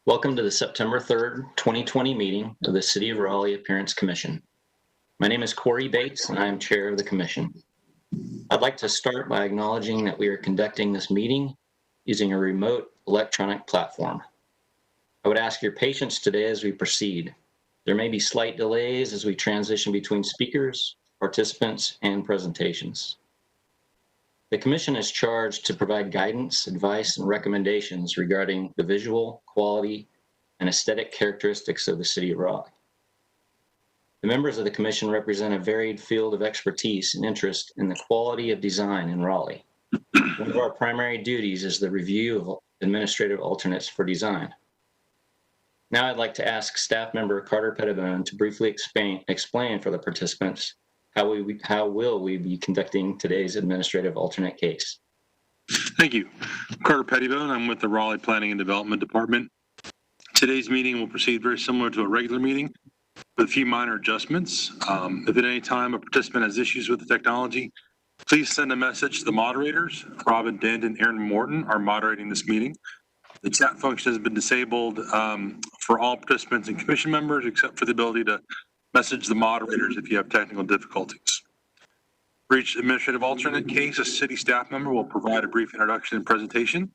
Welcome to the September 3rd, 2020 meeting of the City of Raleigh Appearance Commission. My name is Corey Bates and I am Chair of the Commission. I'd like to start by acknowledging that we are conducting this meeting using a remote electronic platform. I would ask your patience today as we proceed. There may be slight delays as we transition between speakers, participants, and presentations. The Commission is charged to provide guidance, advice, and recommendations regarding the visual, quality, and aesthetic characteristics of the City of Raleigh. The members of the Commission represent a varied field of expertise and interest in the quality of design in Raleigh. One of our primary duties is the review of administrative alternates for design. Now I'd like to ask staff member Carter Pettibone to briefly explain for the participants how will we be conducting today's administrative alternate case. Thank you. I'm Carter Pettibone. I'm with the Raleigh Planning and Development Department. Today's meeting will proceed very similar to a regular meeting with a few minor adjustments. If at any time a participant has issues with the technology, please send a message to the moderators. Robin Dent and Aaron Morton are moderating this meeting. The chat function has been disabled for all participants and commission members, except for the ability to message the moderators if you have technical difficulties. For each administrative alternate case, a city staff member will provide a brief introduction and presentation.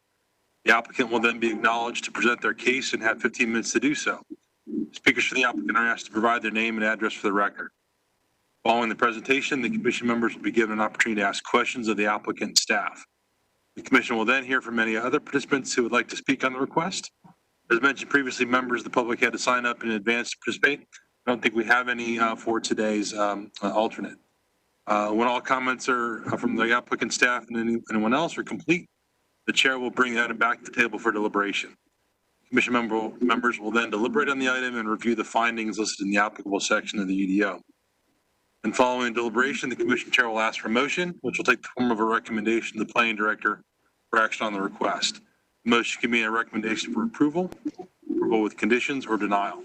The applicant will then be acknowledged to present their case and have 15 minutes to do so. Speakers for the applicant are asked to provide their name and address for the record. Following the presentation, the commission members will be given an opportunity to ask questions of the applicant and staff. The commission will then hear from any other participants who would like to speak on the request. As mentioned previously, members of the public had to sign up in advance to participate. I don't think we have any for today's alternate. When all comments are from the applicant, staff, and anyone else are complete, the chair will bring the item back to the table for deliberation. Commission members will then deliberate on the item and review the findings listed in the applicable section of the UDO. And following deliberation, the commission chair will ask for a motion, which will take the form of a recommendation to the planning director for action on the request. The motion can be a recommendation for approval with conditions, or denial.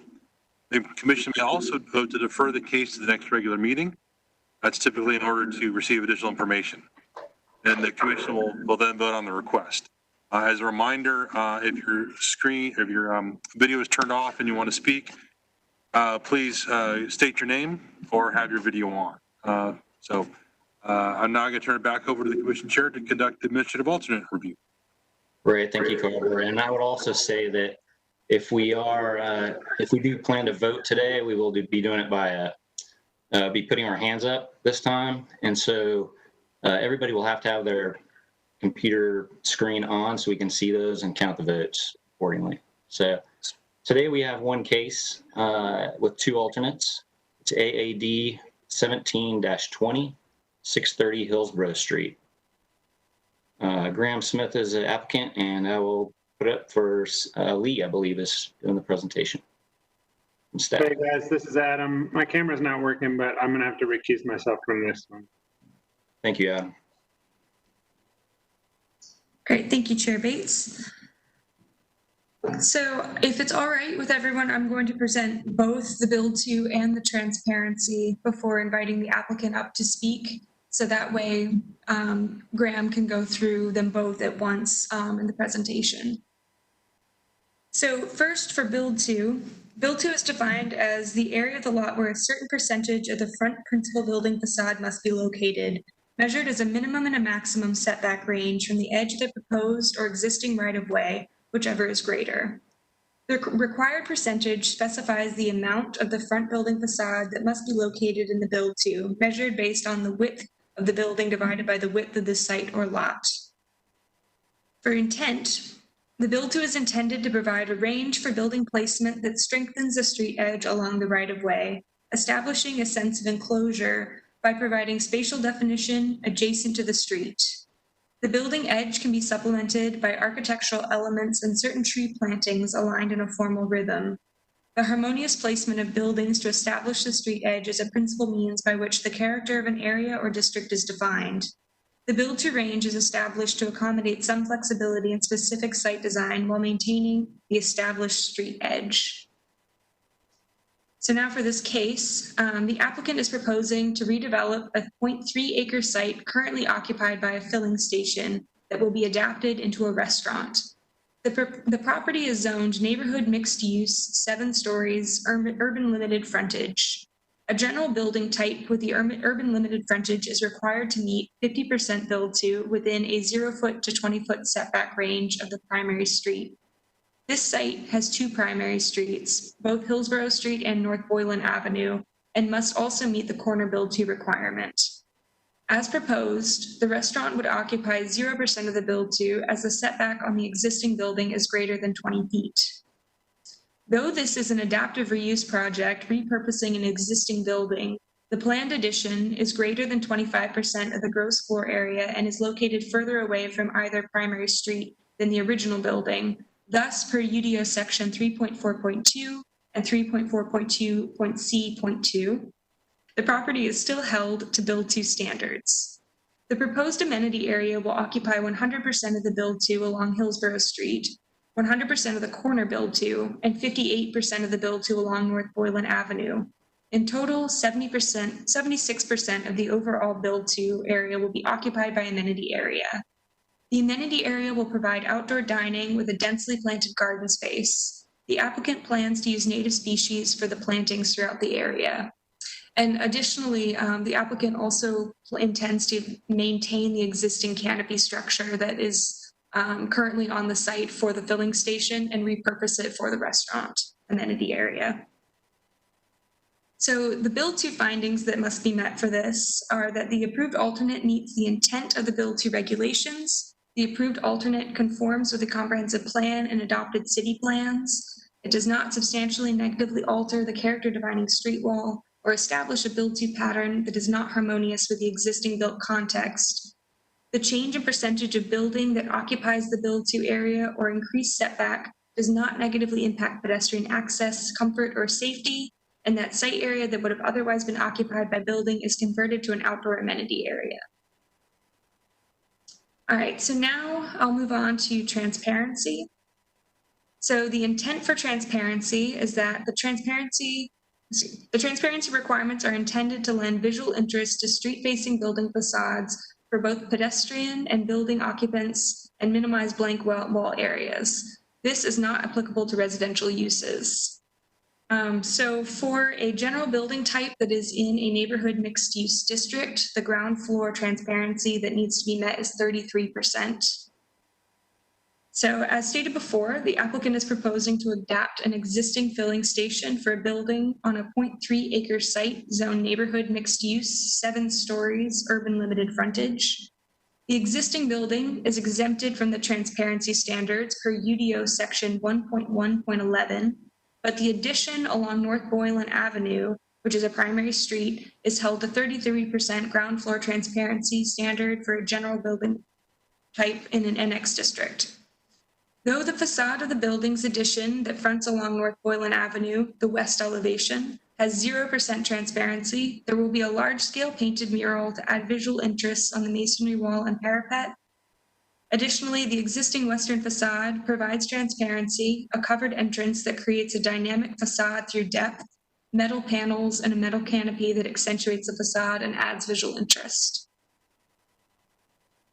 The commission may also vote to defer the case to the next regular meeting. That's typically in order to receive additional information. And the commission will then vote on the request. As a reminder, if your video is turned off and you want to speak, please state your name or have your video on. I'm now going to turn it back over to the commission chair to conduct the administrative alternate review. Great, thank you, Carter. And I would also say that if we do plan to vote today, we will be doing it by be putting our hands up this time, and so everybody will have to have their computer screen on so we can see those and count the votes accordingly. So today we have one case with two alternates. It's AAD 17-20, 630 Hillsborough Street. Graham Smith is the applicant, and I will put up for Lee, I believe, is doing the presentation. Hey guys, this is Adam. My camera's not working, but I'm gonna have to recuse myself from this one. Thank you, Adam. Great, thank you, Chair Bates. So if it's all right with everyone, I'm going to present both the Build To and the transparency before inviting the applicant up to speak. So that way Graham can go through them both at once in the presentation. So first for Build To is defined as the area of the lot where a certain percentage of the front principal building facade must be located, measured as a minimum and a maximum setback range from the edge of the proposed or existing right-of-way, whichever is greater. The required percentage specifies the amount of the front building facade that must be located in the Build To, measured based on the width of the building divided by the width of the site or lot. For intent, the Build To is intended to provide a range for building placement that strengthens the street edge along the right-of-way, establishing a sense of enclosure by providing spatial definition adjacent to the street. The building edge can be supplemented by architectural elements and certain tree plantings aligned in a formal rhythm. The harmonious placement of buildings to establish the street edge is a principal means by which the character of an area or district is defined. The Build To range is established to accommodate some flexibility in specific site design while maintaining the established street edge. So now for this case, the applicant is proposing to redevelop a 0.3 acre site currently occupied by a filling station that will be adapted into a restaurant. The property is zoned neighborhood mixed use, 7 stories, urban limited frontage. A general building type with the urban limited frontage is required to meet 50% build to within a 0-foot to 20-foot setback range of the primary street. This site has 2 primary streets, both Hillsborough Street and North Boylan Avenue, and must also meet the corner build to requirement. As proposed, the restaurant would occupy 0% of the build to as the setback on the existing building is greater than 20 feet. Though this is an adaptive reuse project repurposing an existing building, the planned addition is greater than 25% of the gross floor area and is located further away from either primary street than the original building. Thus, per UDO section 3.4.2 and 3.4.2.c.2, the property is still held to build to standards. The proposed amenity area will occupy 100% of the build to along Hillsborough Street, 100% of the corner build to, and 58% of the build to along North Boylan Avenue. In total, 76% of the overall build to area will be occupied by amenity area. The amenity area will provide outdoor dining with a densely planted garden space. The applicant plans to use native species for the plantings throughout the area. And additionally, the applicant also intends to maintain the existing canopy structure that is currently on the site for the filling station and repurpose it for the restaurant amenity area. So the build to findings that must be met for this are that the approved alternate meets the intent of the build to regulations. The approved alternate conforms with the comprehensive plan and adopted city plans. It does not substantially negatively alter the character defining street wall or establish a build to pattern that is not harmonious with the existing built context. The change in percentage of building that occupies the build to area or increased setback does not negatively impact pedestrian access, comfort, or safety, and that site area that would have otherwise been occupied by building is converted to an outdoor amenity area. All right, so now I'll move on to transparency. So the intent for transparency is that the transparency requirements are intended to lend visual interest to street-facing building facades for both pedestrian and building occupants and minimize blank wall areas. This is not applicable to residential uses. So for a general building type that is in a neighborhood mixed use district, the ground floor transparency that needs to be met is 33%. So as stated before, the applicant is proposing to adapt an existing filling station for a building on a 0.3 acre site, zone neighborhood mixed use, 7 stories, urban limited frontage. The existing building is exempted from the transparency standards per UDO section 1.1.11, but the addition along North Boylan Avenue, which is a primary street, is held to 33% ground floor transparency standard for a general building type in an NX district. Though the facade of the building's addition that fronts along North Boylan Avenue, the west elevation, has 0% transparency, there will be a large-scale painted mural to add visual interest on the masonry wall and parapet. Additionally, the existing western facade provides transparency, a covered entrance that creates a dynamic facade through depth, metal panels, and a metal canopy that accentuates the facade and adds visual interest.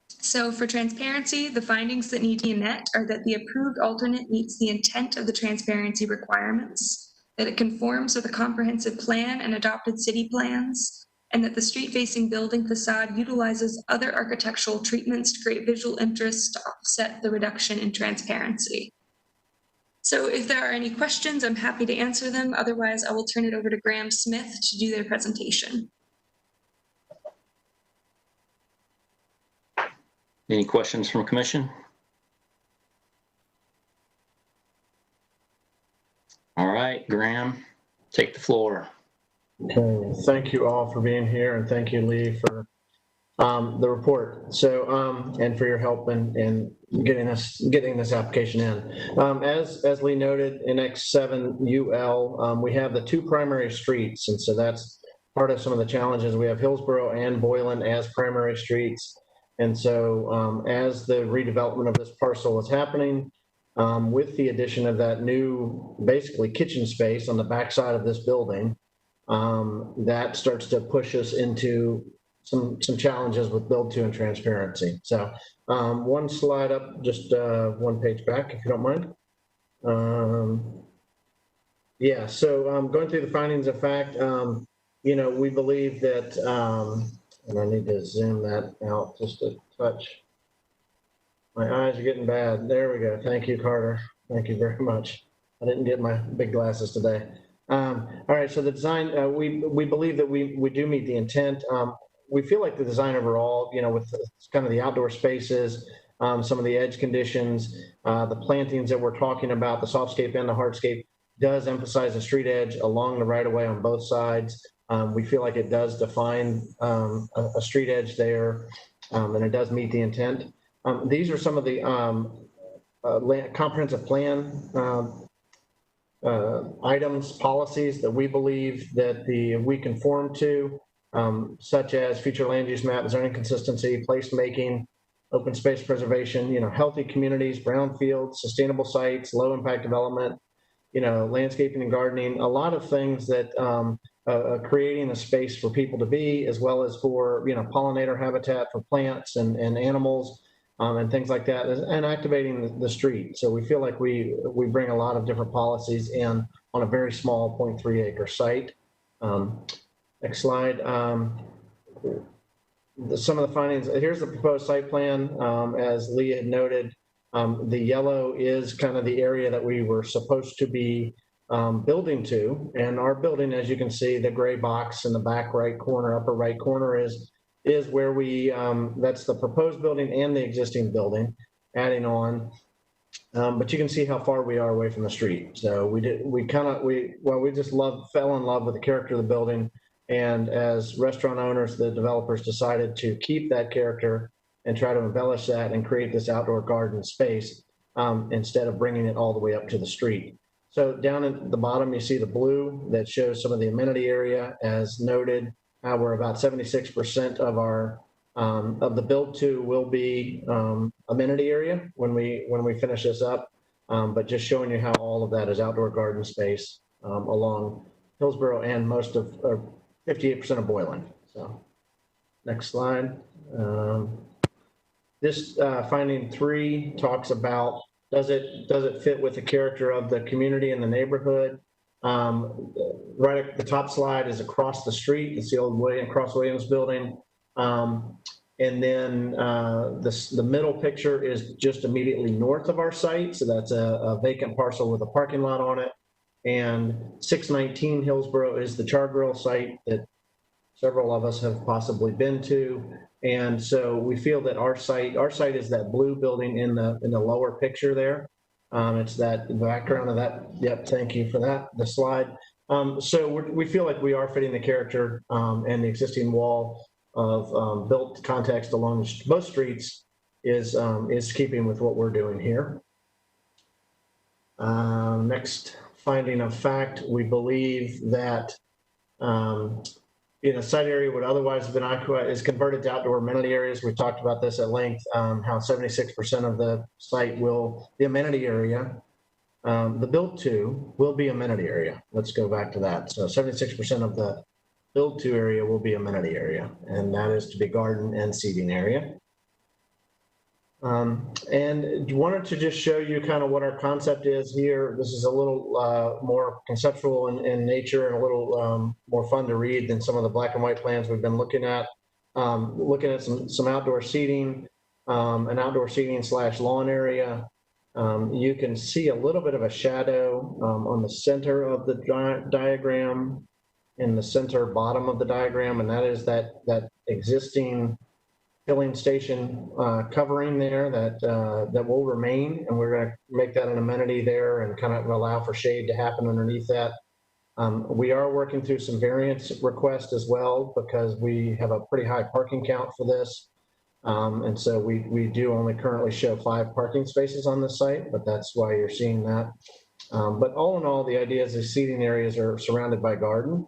So for transparency, the findings that need to be met are that the approved alternate meets the intent of the transparency requirements, that it conforms with the comprehensive plan and adopted city plans, and that the street-facing building facade utilizes other architectural treatments to create visual interest to offset the reduction in transparency. So if there are any questions, I'm happy to answer them. Otherwise, I will turn it over to Graham Smith to do their presentation. Any questions from commission? All right, Graham, take the floor. Okay, thank you all for being here, and thank you, Lee, for the report. So, and for your help in getting this application in. As Lee noted, in X7UL, we have the 2 primary streets, and so that's part of some of the challenges. We have Hillsborough and Boylan as primary streets. And so as the redevelopment of this parcel is happening, with the addition of that new, basically kitchen space on the backside of this building, that starts to push us into some challenges with build to and transparency. So one slide up, just one page back, if you don't mind. Yeah, so going through the findings of fact, we believe that, and I need to zoom that out just a touch. My eyes are getting bad. There we go. Thank you, Carter. Thank you very much. I didn't get my big glasses today. All right, so the design, we believe that we do meet the intent. We feel like the design overall, with kind of the outdoor spaces, some of the edge conditions, the plantings that we're talking about, the softscape and the hardscape, does emphasize the street edge along the right of way on both sides. We feel like it does define a street edge there, and it does meet the intent. These are some of the comprehensive plan items, policies that we believe that we conform to, such as future land use map, zoning consistency, placemaking, open space preservation, healthy communities, brownfields, sustainable sites, low impact development, landscaping and gardening, a lot of things that creating a space for people to be, as well as for, pollinator habitat for plants and animals, and things like that, and activating the street. So we feel like we bring a lot of different policies in on a very small 0.3 acre site. Next slide. Some of the findings, here's the proposed site plan. As Lee had noted, the yellow is kind of the area that we were supposed to be building to. And our building, as you can see, the gray box in the back right corner, upper right corner is where we, that's the proposed building and the existing building adding on. But you can see how far we are away from the street. So we just fell in love with the character of the building. And as restaurant owners, the developers decided to keep that character and try to embellish that and create this outdoor garden space instead of bringing it all the way up to the street. So down at the bottom, you see the blue that shows some of the amenity area. As noted, we're about 76% of our of the build to will be amenity area when we finish this up. But just showing you how all of that is outdoor garden space along Hillsborough and most of 58% of Boylan. So next slide. This finding 3 talks about does it fit with the character of the community and the neighborhood. Right at the top slide is across the street. It's the old Cross Williams building. And then the middle picture is just immediately north of our site. So that's a vacant parcel with a parking lot on it. And 619 Hillsborough is the char grill site that several of us have possibly been to. And so we feel that our site is that blue building in the lower picture there. It's that the background of that. Yep, thank you for that, the slide. So we feel like we are fitting the character and the existing wall of built context along both streets is keeping with what we're doing here. Next finding of fact, we believe that site area would otherwise have been occupied is converted to outdoor amenity areas. We talked about this at length, how 76% of the site the amenity area, the build to will be amenity area. Let's go back to that. So 76% of the build to area will be amenity area, and that is to be garden and seating area. And wanted to just show you kind of what our concept is here. This is a little more conceptual in nature and a little more fun to read than some of the black and white plans we've been looking at. Looking at some outdoor seating, an outdoor seating / lawn area. You can see a little bit of a shadow on the center of the diagram, in the center bottom of the diagram, and that is that existing filling station covering there that will remain, and we're going to make that an amenity there and kind of allow for shade to happen underneath that. We are working through some variance requests as well because we have a pretty high parking count for this. And so we do only currently show 5 parking spaces on this site, but that's why you're seeing that. But all in all, the idea is the seating areas are surrounded by garden,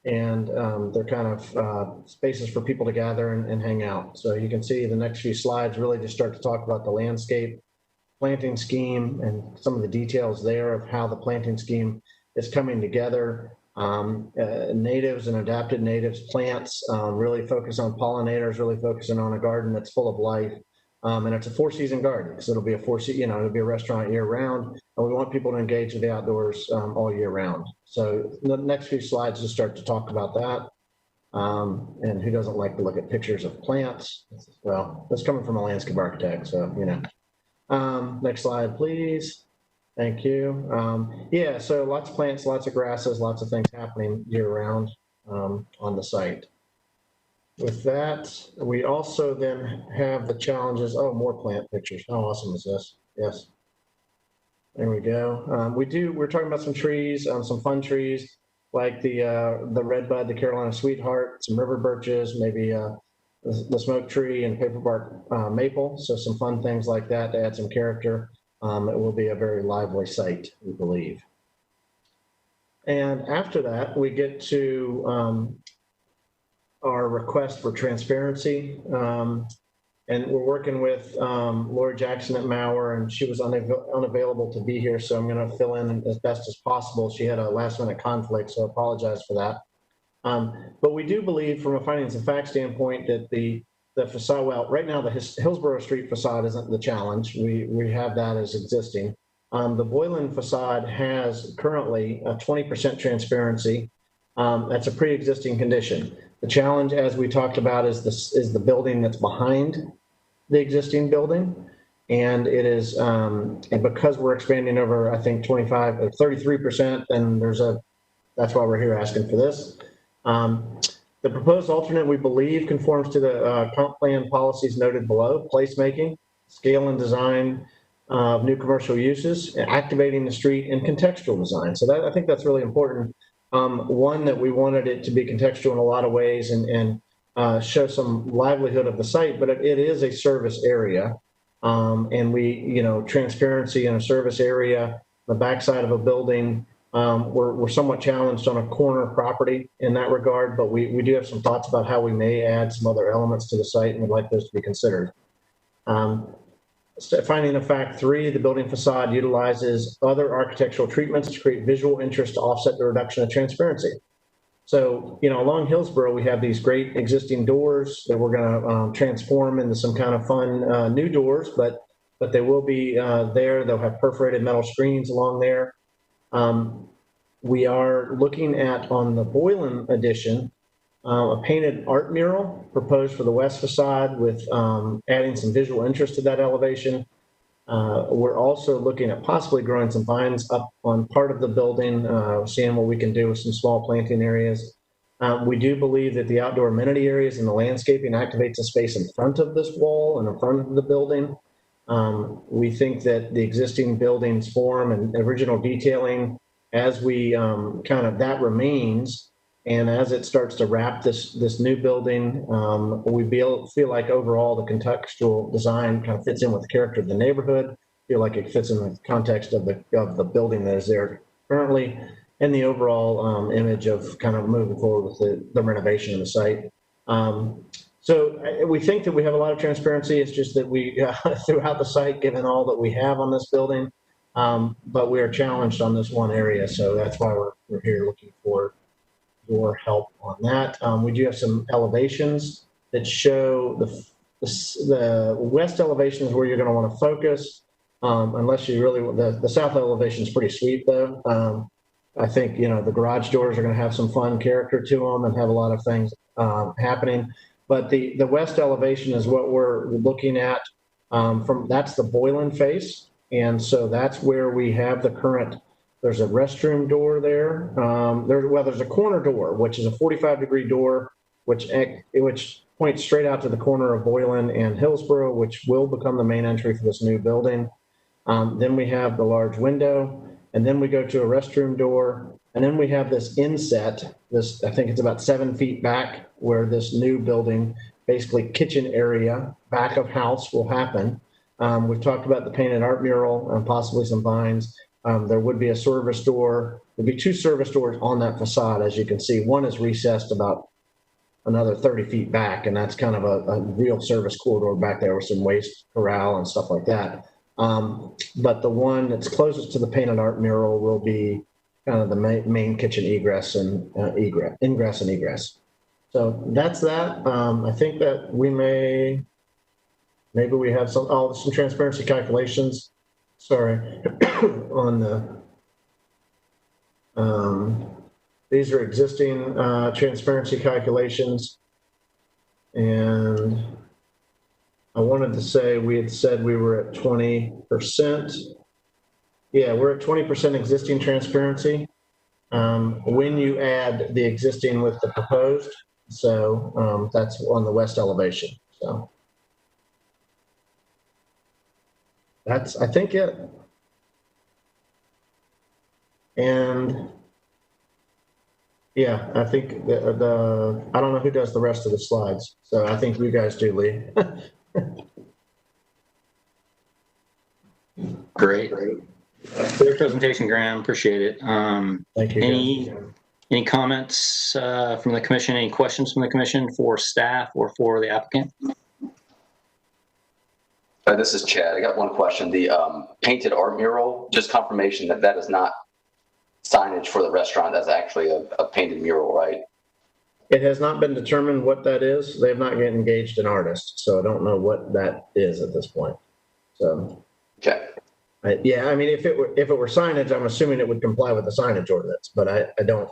and they're kind of spaces for people to gather and hang out. So you can see the next few slides really just start to talk about the landscape planting scheme and some of the details there of how the planting scheme is coming together. natives and adapted natives plants, really focus on pollinators, really focusing on a garden that's full of life. And it's a 4-season garden because it'll be it'll be a restaurant year round. And we want people to engage with the outdoors all year round. So the next few slides just start to talk about that. And who doesn't like to look at pictures of plants? Well, that's coming from a landscape architect, so, you know. Next slide, please. Thank you. Yeah, so lots of plants, lots of grasses, lots of things happening year round on the site. With that, we also then have the challenges. Oh, more plant pictures. How awesome is this? Yes. There we go. We're talking about some trees, some fun trees like the redbud, the Carolina sweetheart, some river birches, maybe the smoke tree and paperbark maple. So some fun things like that to add some character. It will be a very lively site, we believe. And after that, we get to our request for transparency. And we're working with Lori Jackson at Mauer, and she was unavailable to be here, so I'm going to fill in as best as possible. She had a last-minute conflict, so I apologize for that. But we do believe, from a findings and facts standpoint, that the facade, well, right now the Hillsborough Street facade isn't the challenge. We have that as existing. The Boylan facade has currently a 20% transparency. That's a pre-existing condition. The challenge, as we talked about, is the building that's behind the existing building. And it is, and because we're expanding over, I think, 25 or 33%, then that's why we're here asking for this. The proposed alternate, we believe, conforms to the comp plan policies noted below: placemaking, scale and design of new commercial uses, activating the street, and contextual design. So I think that's really important. One, that we wanted it to be contextual in a lot of ways and show some livelihood of the site, but it is a service area. And transparency in a service area, the backside of a building, we're somewhat challenged on a corner property in that regard, but we do have some thoughts about how we may add some other elements to the site and would like those to be considered. Finding of fact 3, the building facade utilizes other architectural treatments to create visual interest to offset the reduction of transparency. So, along Hillsborough, we have these great existing doors that we're going to transform into some kind of fun new doors, but they will be there. They'll have perforated metal screens along there. We are looking at, on the Boylan addition, a painted art mural proposed for the west facade with adding some visual interest to that elevation. We're also looking at possibly growing some vines up on part of the building, seeing what we can do with some small planting areas. We do believe that the outdoor amenity areas and the landscaping activates the space in front of this wall and in front of the building. We think that the existing building's form and original detailing, as we that remains, and as it starts to wrap this new building, we feel like overall the contextual design kind of fits in with the character of the neighborhood. Feel like it fits in the context of the building that is there currently, and the overall image of kind of moving forward with the renovation of the site. So we think that we have a lot of transparency. It's just that we throughout the site, given all that we have on this building, but we are challenged on this one area. So that's why we're here looking for your help on that. We do have some elevations that show the west elevation is where you're going to want to focus, unless you really, the south elevation is pretty sweet though. I think, the garage doors are going to have some fun character to them and have a lot of things happening. But the west elevation is what we're looking at that's the Boylan face. And so that's where we have the current. There's a restroom door there. There's a corner door, which is a 45-degree door, which points straight out to the corner of Boylan and Hillsborough, which will become the main entry for this new building. Then we have the large window, and then we go to a restroom door, and then we have this inset. I think it's about 7 feet back, where this new building, basically kitchen area, back of house, will happen. We've talked about the painted art mural and possibly some vines. There would be a service door. There'd be 2 service doors on that facade, as you can see. One is recessed about another 30 feet back, and that's kind of a real service corridor back there with some waste corral and stuff like that. But the one that's closest to the painted art mural will be kind of the main kitchen egress and ingress and egress. So that's that. I think that maybe we have some transparency calculations. Sorry, on the, these are existing transparency calculations. And I wanted to say, we had said we were at 20%. Yeah, we're at 20% existing transparency. When you add the existing with the proposed, so that's on the west elevation. So that's, I think, it. And yeah, I think I don't know who does the rest of the slides. So I think you guys do, Lee. Great. Great presentation, Graham. Appreciate it. Thank you. Any comments from the commission? Any questions from the commission for staff or for the applicant? This is Chad. I got one question. The painted art mural, just confirmation that that is not signage for the restaurant. That's actually a painted mural, right? It has not been determined what that is. They have not yet engaged an artist, so I don't know what that is at this point. So, Okay. Yeah, I mean, if it were signage, I'm assuming it would comply with the signage ordinance, but I don't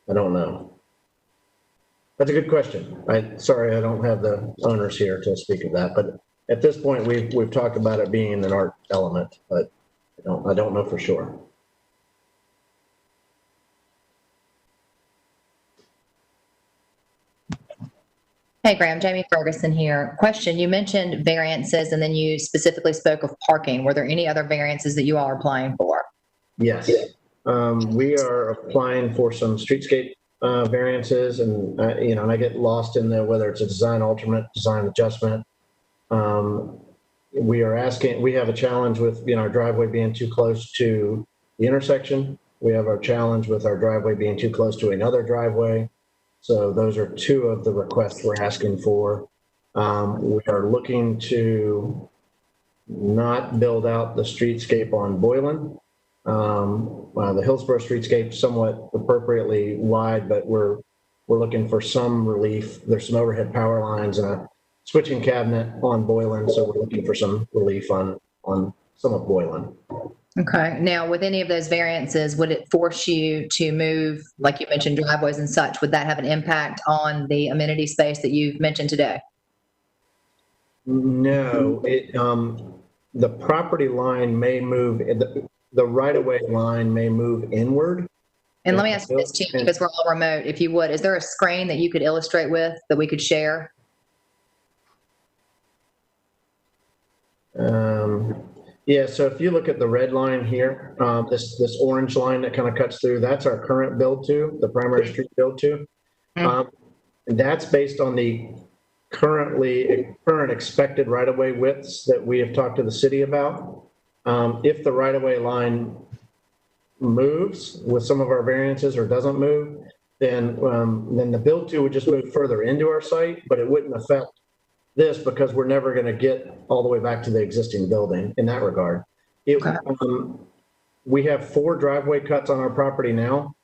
know. That's a good question. Sorry, I don't have the owners here to speak of that, but at this point, we've talked about it being an art element, but I don't know for sure. Hey, Graham, Jamie Ferguson here. Question, you mentioned variances and then you specifically spoke of parking. Were there any other variances that you all are applying for? Yes. We are applying for some streetscape variances, and and I get lost in there, whether it's a design alternate, design adjustment. We have a challenge with our driveway being too close to the intersection. We have our challenge with our driveway being too close to another driveway. So those are two of the requests we're asking for. We are looking to not build out the streetscape on Boylan. The Hillsborough streetscape somewhat appropriately wide, but we're looking for some relief. There's some overhead power lines and a switching cabinet on Boylan, so we're looking for some relief on some of Boylan. Okay. Now, with any of those variances, would it force you to move, like you mentioned, driveways and such? Would that have an impact on the amenity space that you've mentioned today? No, the property line may move, the right-of-way line may move inward. And let me ask you this too, because we're all remote, if you would, is there a screen that you could illustrate with that we could share? Yeah, so if you look at the red line here, this orange line that kind of cuts through, that's our current build to, the primary street build to. That's based on the current expected right-of-way widths that we have talked to the city about. If the right-of-way line moves with some of our variances or doesn't move, then the build to would just move further into our site, but it wouldn't affect this because we're never going to get all the way back to the existing building in that regard. We have 4 driveway cuts on our property now.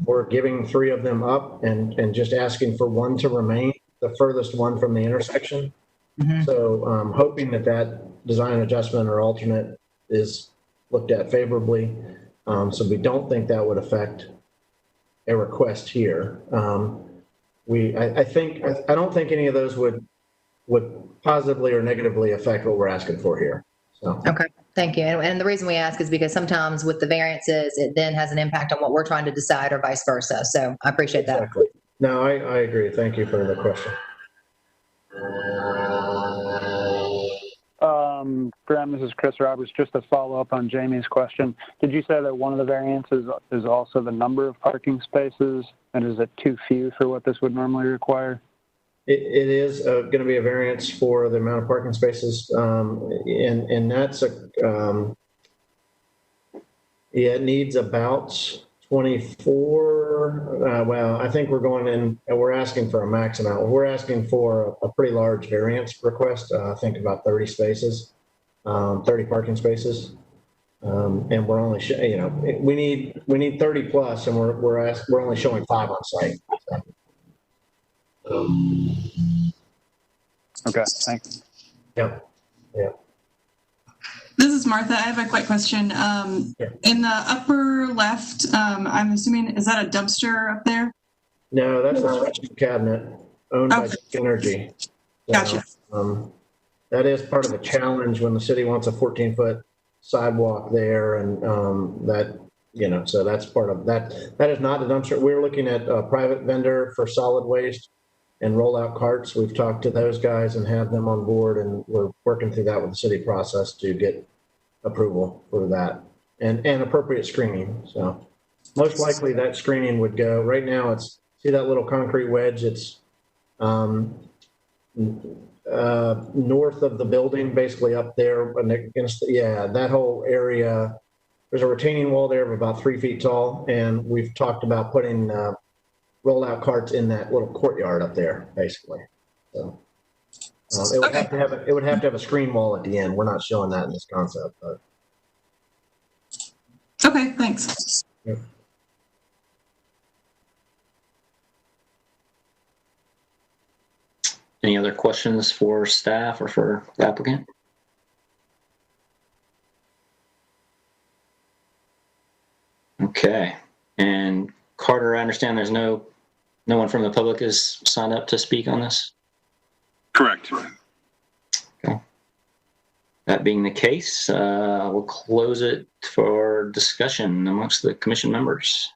We're giving 3 of them up and just asking for 1 to remain, the furthest one from the intersection. So hoping that design adjustment or alternate is looked at favorably. So we don't think that would affect a request here. I don't think any of those would positively or negatively affect what we're asking for here. So. Okay, thank you. And the reason we ask is because sometimes with the variances, it then has an impact on what we're trying to decide or vice versa. So I appreciate that. Exactly. No, I agree. Thank you for the question. Graham, this is Chris Roberts. Just to follow up on Jamie's question, did you say that one of the variances is also the number of parking spaces? And is it too few for what this would normally require? It is going to be a variance for the amount of parking spaces, and that's it needs about 24. Well, I think we're going in and we're asking for a max amount. We're asking for a pretty large variance request. I think about 30 spaces, 30 parking spaces. And we're only, we need 30 plus, and we're only showing 5 on site. Okay, thanks. Yep. This is Martha. I have a quick question. In the upper left, I'm assuming, is that a dumpster up there? No, that's a switching cabinet owned by Duke Energy. So, Gotcha. that is part of the challenge when the city wants a 14-foot sidewalk there, and so that's part of that. That is not a dumpster. We're looking at a private vendor for solid waste and rollout carts. We've talked to those guys and have them on board, and we're working through that with the city process to get approval for that and appropriate screening. So most likely that screening would go, right now it's, see that little concrete wedge? It's north of the building, basically up there against, that whole area. There's a retaining wall there of about 3 feet tall, and we've talked about putting rollout carts in that little courtyard up there, basically. So it would have to have a screen wall at the end. We're not showing that in this concept, but. Okay, thanks. Yep. Any other questions for staff or for the applicant? Okay. And Carter, I understand there's no one from the public has signed up to speak on this? Correct. Okay. That being the case, we'll close it for discussion amongst the commission members.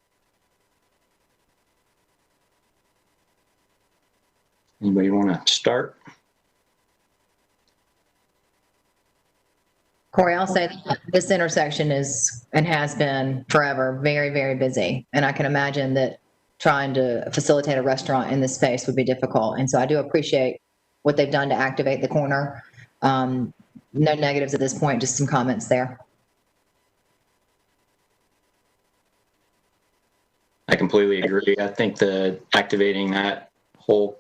Anybody want to start? Corey, I'll say that this intersection is and has been forever very, very busy. And I can imagine that trying to facilitate a restaurant in this space would be difficult. And so I do appreciate what they've done to activate the corner. No negatives at this point, just some comments there. I completely agree. I think the activating that whole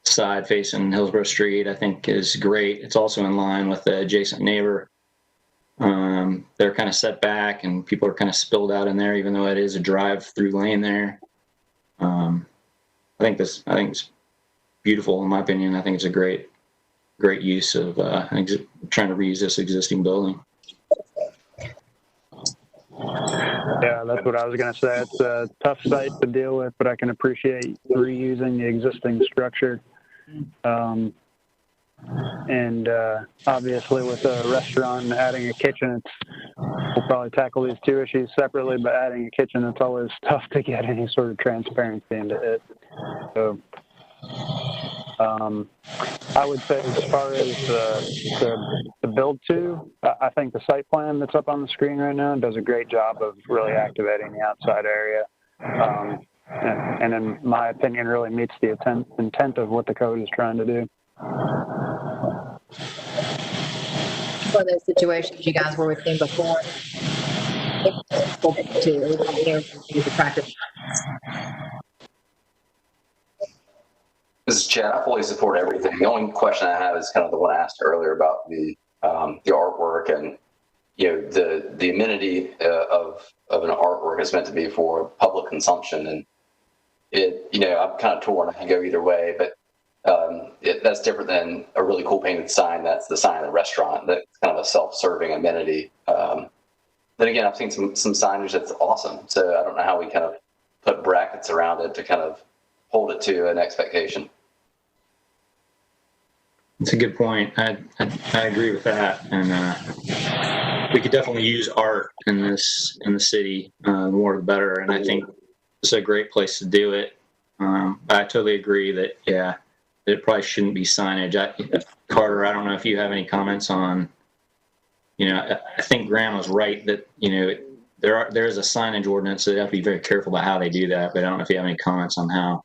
side facing Hillsborough Street, I think is great. It's also in line with the adjacent neighbor. They're kind of set back and people are kind of spilled out in there, even though it is a drive-through lane there. I think it's beautiful in my opinion. I think it's a great use of trying to reuse this existing building. Yeah, that's what I was going to say. It's a tough site to deal with, but I can appreciate reusing the existing structure. And obviously with a restaurant and adding a kitchen, we'll probably tackle these two issues separately, but adding a kitchen, it's always tough to get any sort of transparency into it. So I would say as far as the build to, I think the site plan that's up on the screen right now does a great job of really activating the outside area. And in my opinion, really meets the intent of what the code is trying to do. For those situations you guys were within before, to practice. This is Chad. I fully support everything. The only question I have is kind of the one I asked earlier about the artwork and the amenity of an artwork is meant to be for public consumption, and I'm kind of torn. I can go either way, but that's different than a really cool painted sign. That's the sign of the restaurant. That's kind of a self-serving amenity. Then again, I've seen some signage that's awesome. So I don't know how we kind of put brackets around it to kind of hold it to an expectation. It's a good point. I agree with that, and we could definitely use art in the city. The more the better, and I think it's a great place to do it. I totally agree that it probably shouldn't be signage. Carter, I don't know if you have any comments on. I think Graham was right that there is a signage ordinance, so they have to be very careful about how they do that. But I don't know if you have any comments on how.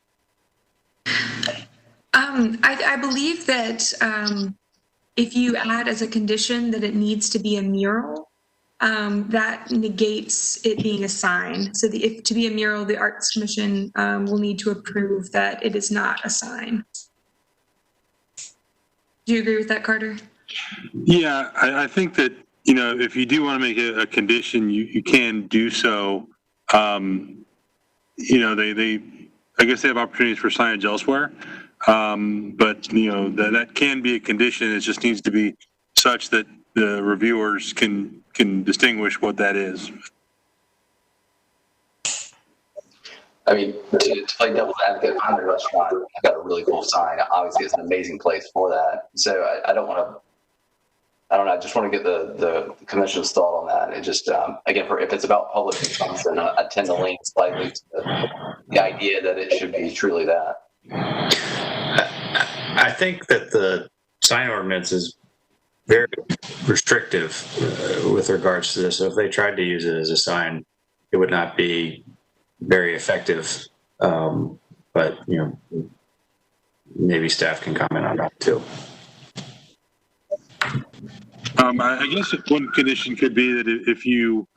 I believe that if you add as a condition that it needs to be a mural, that negates it being a sign. So if to be a mural, the Arts Commission will need to approve that it is not a sign. Do you agree with that, Carter? Yeah, I think that, you know, if you do want to make it a condition, you can do so. You know, I guess they have opportunities for signage elsewhere. But, you know, that can be a condition. It just needs to be such that the reviewers can distinguish what that is. I mean, to play devil's advocate behind the restaurant, I've got a really cool sign. Obviously, it's an amazing place for that. So I don't want to, I don't know, I just want to get the commission's thought on that. It just, again, if it's about public consumption, I tend to lean slightly to the idea that it should be truly that. I think that the sign ordinance is very restrictive with regards to this. So if they tried to use it as a sign, it would not be very effective. But, you know, maybe staff can comment on that too. I guess one condition could be that if you,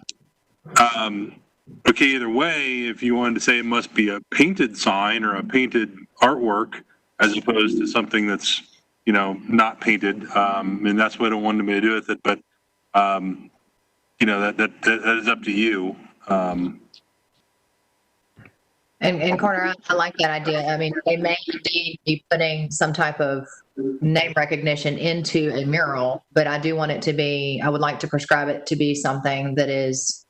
okay, either way, if you wanted to say it must be a painted sign or a painted artwork as opposed to something that's, you know, not painted, and that's what I wanted me to do with it. But, you know, that is up to you. And Carter, I like that idea. I mean, they may indeed be putting some type of name recognition into a mural, but I do want it to be, I would like to prescribe it to be something that is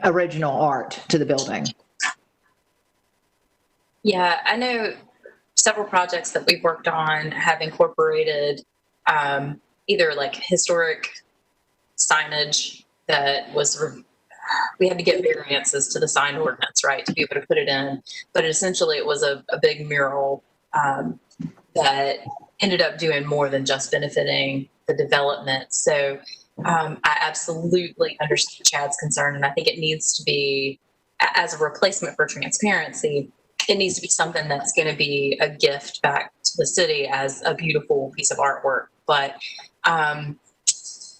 original art to the building. Yeah, I know several projects that we've worked on have incorporated either like historic signage that was we had to get variances to the sign ordinance, right, to be able to put it in. But essentially it was a big mural that ended up doing more than just benefiting the development. So I absolutely understand Chad's concern. And I think it needs to be, as a replacement for transparency, it needs to be something that's going to be a gift back to the city as a beautiful piece of artwork. But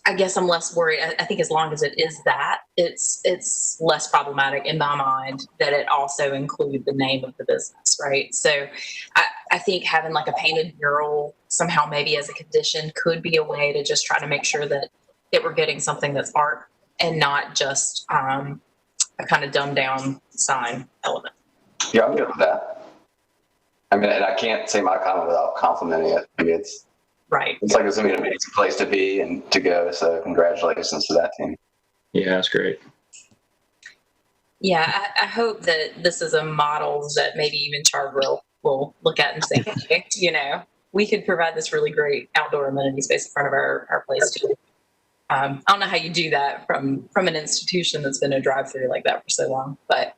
I guess I'm less worried. I think as long as it is that, it's less problematic in my mind that it also include the name of the business, right? So I think having like a painted mural somehow maybe as a condition could be a way to just try to make sure that we're getting something that's art and not just a kind of dumbed down sign element. Yeah, I'm good with that. I mean, and I can't say my comment without complimenting it. I mean, it's right. It's like it's going to be an amazing place to be and to go. So congratulations to that team. Yeah, that's great. Yeah, I hope that this is a model that maybe even Chartwell will look at and say, hey, you know, we could provide this really great outdoor amenity space in front of our place too. I don't know how you do that from an institution that's been a drive-through like that for so long, but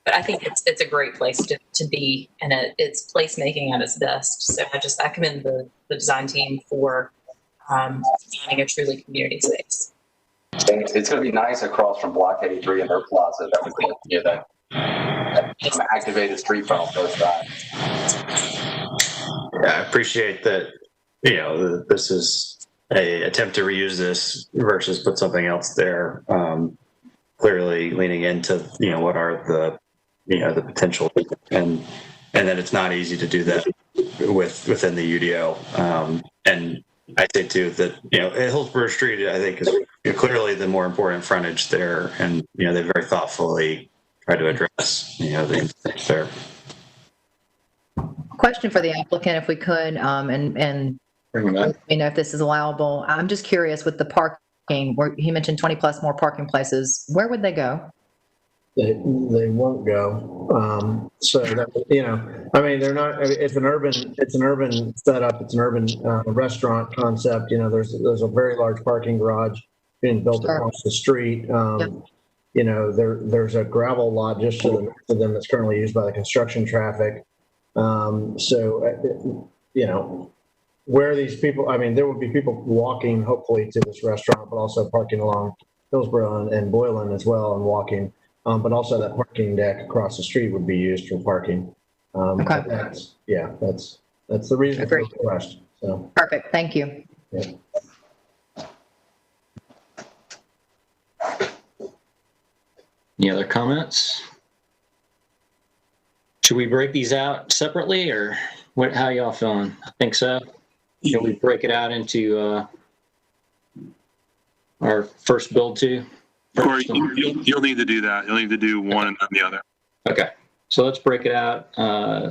I think it's a great place to be, and it's placemaking at its best. So I commend the design team for designing a truly community space. It's going to be nice across from Block 83 and their plaza. That would be, you know, that activated street front on both sides. Yeah, I appreciate that. You know, this is a attempt to reuse this versus put something else there. Clearly leaning into, you know, what are the the potential, and then it's not easy to do that within the UDO. And I say too that, you know, Hillsborough Street, I think, is clearly the more important frontage there, and you know, they very thoughtfully try to address, you know, the impact there. Question for the applicant, if we could, and you know, if this is allowable. I'm just curious with the parking, where he mentioned 20 plus more parking places, where would they go? They won't go. So that, you know, I mean, they're not. It's an urban setup. It's an urban restaurant concept. You know, there's a very large parking garage being built across the street. You know, there's a gravel lot just to the north of them that's currently used by the construction traffic. So, you know, where these people, I mean, there would be people walking hopefully to this restaurant, but also parking along Hillsborough and Boylan as well and walking. But also that parking deck across the street would be used for parking. Okay. That's the reason for the request. So perfect. Thank you. Yeah. Any other comments? Should we break these out separately, or what? How y'all feeling? I think so. Should we break it out into our first build to? Corey, you'll need to do that. You'll need to do one and then the other. Okay, so let's break it out.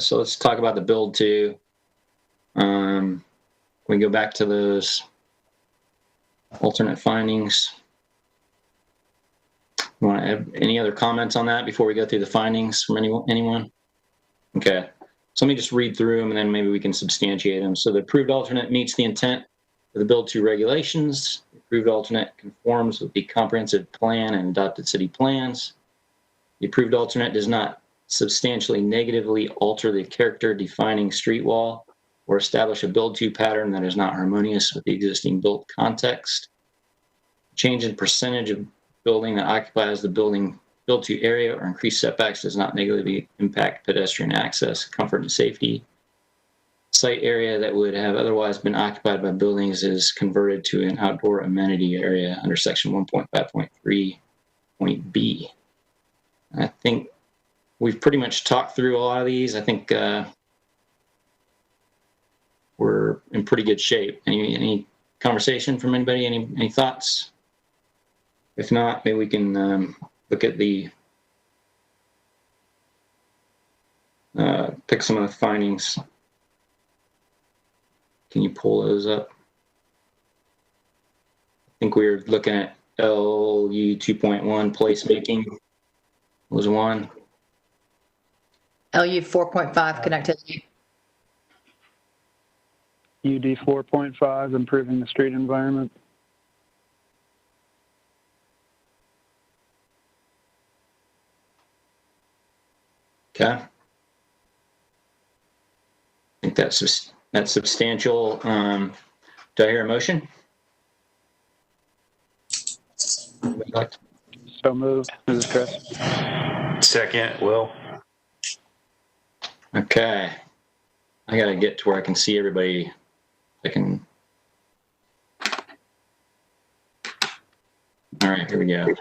So let's talk about the build to. We go back to those alternate findings. You want to have any other comments on that before we go through the findings from anyone? Okay, so let me just read through them and then maybe we can substantiate them. So the approved alternate meets the intent of the build to regulations. The approved alternate conforms with the comprehensive plan and adopted city plans. The approved alternate does not substantially negatively alter the character defining street wall or establish a build to pattern that is not harmonious with the existing built context. Change in percentage of building that occupies the building built to area or increased setbacks does not negatively impact pedestrian access, comfort, and safety. Site area that would have otherwise been occupied by buildings is converted to an outdoor amenity area under section 1.5.3 point B. I think we've pretty much talked through a lot of these. I think we're in pretty good shape. Any conversation from anybody? Any thoughts? If not, maybe we can look at the pick some of the findings. Can you pull those up? I think we were looking at LU 2.1 placemaking was one. LU 4.5 connectivity. UD 4.5, improving the street environment. Okay. I think that's substantial. Do I hear a motion? So moved. This is Chris. Second, Will. Okay. I got to get to where I can see everybody. I can. All right, here we go.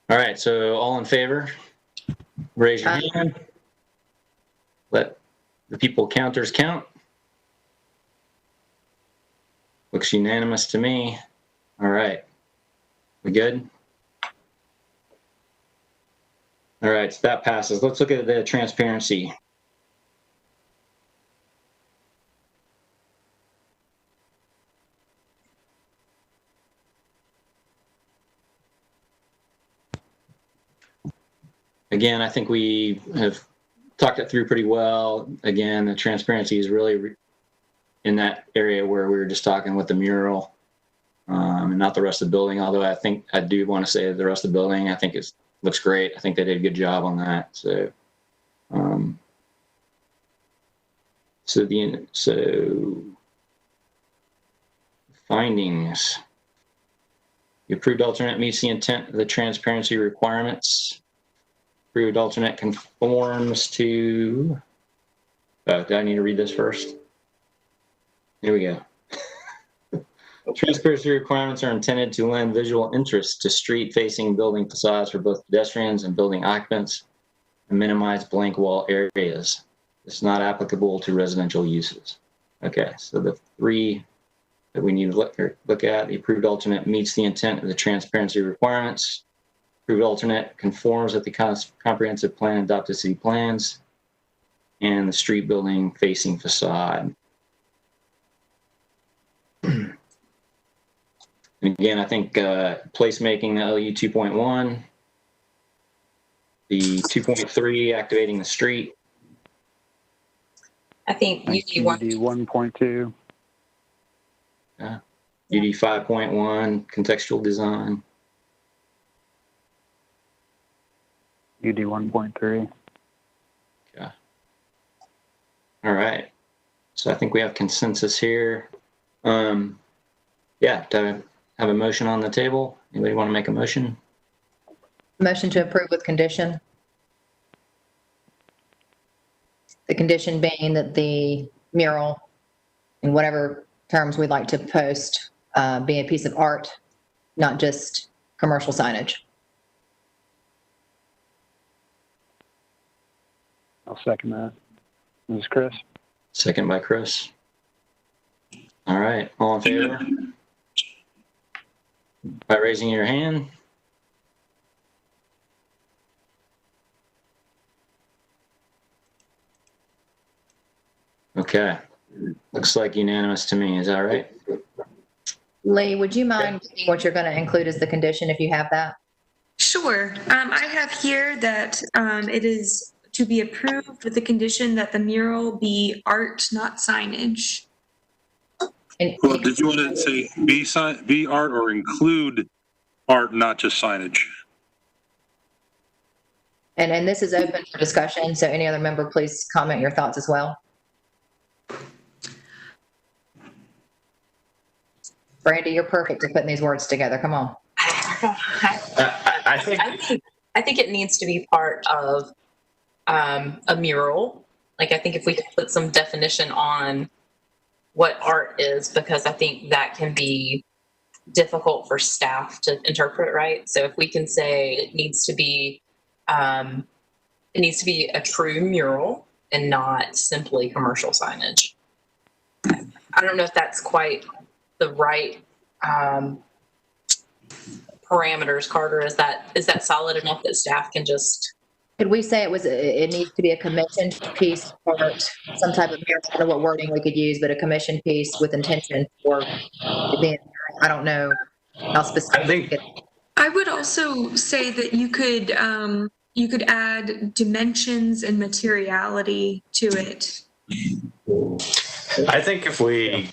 All right, so all in favor, raise your hand. Let the people counters count. Looks unanimous to me. All right, we good? All right, so that passes. Let's look at the transparency. Again, I think we have talked it through pretty well. Again, the transparency is really in that area where we were just talking with the mural, and not the rest of the building. Although I think I do want to say that the rest of the building, I think it looks great. I think they did a good job on that. So, so findings. The approved alternate meets the intent of the transparency requirements. Approved alternate conforms to, do I need to read this first? Here we go. Transparency requirements are intended to lend visual interest to street-facing building facades for both pedestrians and building occupants and minimize blank wall areas. It's not applicable to residential uses. Okay, so the three that we need to look at, the approved alternate meets the intent of the transparency requirements. Approved alternate conforms with the comprehensive plan and adopted city plans and the street building facing facade. And again, I think placemaking the LU 2.1, the 2.3 activating the street. I think UD 1.2. UD 5.1 contextual design. UD 1.3. Okay. All right. So I think we have consensus here. Yeah, do I have a motion on the table? Anybody want to make a motion? Motion to approve with condition. The condition being that the mural, in whatever terms we'd like to post, be a piece of art, not just commercial signage. I'll second that. This is Chris. Second by Chris. All right, all in favor? by raising your hand. Okay. Looks like unanimous to me. Is that right? Lee, would you mind reading what you're going to include as the condition if you have that? Sure. I have here that it is to be approved with the condition that the mural be art, not signage. And Well, did you want to say be art or include art, not just signage? And this is open for discussion, so any other member, please comment your thoughts as well. Brandy, you're perfect at putting these words together. Come on. I think it needs to be part of a mural. Like, I think if we could put some definition on what art is, because I think that can be difficult for staff to interpret, right? So if we can say it needs to be a true mural and not simply commercial signage. I don't know if that's quite the right parameters. Carter, is that solid enough that staff can just? Could we say it needs to be a commissioned piece or some type of, I don't know what wording we could use, but a commissioned piece with intention for it being, I don't know how specific. I would also say that you could add dimensions and materiality to it. I think if we,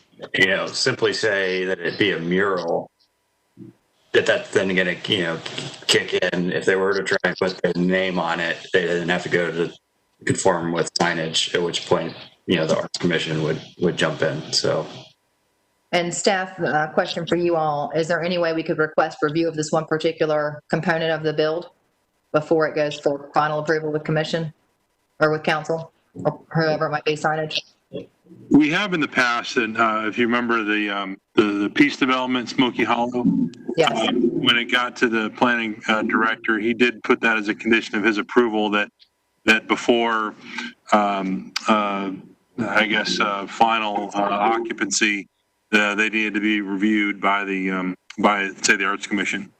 simply say that it be a mural, that's then going to, kick in. If they were to try and put their name on it, they then have to go to conform with signage, at which point, the Arts Commission would jump in. So. And staff, question for you all. Is there any way we could request review of this one particular component of the build before it goes for final approval with commission or with council or whoever it might be signage? We have in the past, and if you remember the Peace Development, Smoky Hollow, Yes. When it got to the planning director, he did put that as a condition of his approval that before, final occupancy, they needed to be reviewed by the Arts Commission.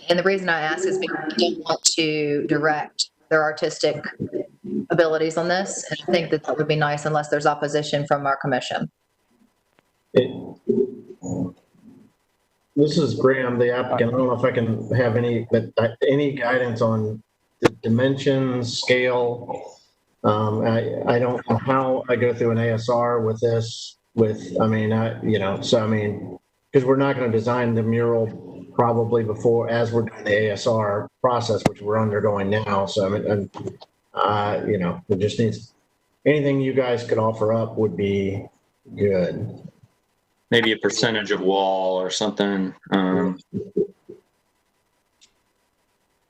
And the reason I ask is because we don't want to direct their artistic abilities on this. And I think that would be nice unless there's opposition from our commission. This is Graham, the applicant. I don't know if I can have any guidance on the dimensions, scale. I don't know how I go through an ASR with this. Because we're not going to design the mural probably before, as we're doing the ASR process, which we're undergoing now. So it just needs, anything you guys could offer up would be good. Maybe a percentage of wall or something. I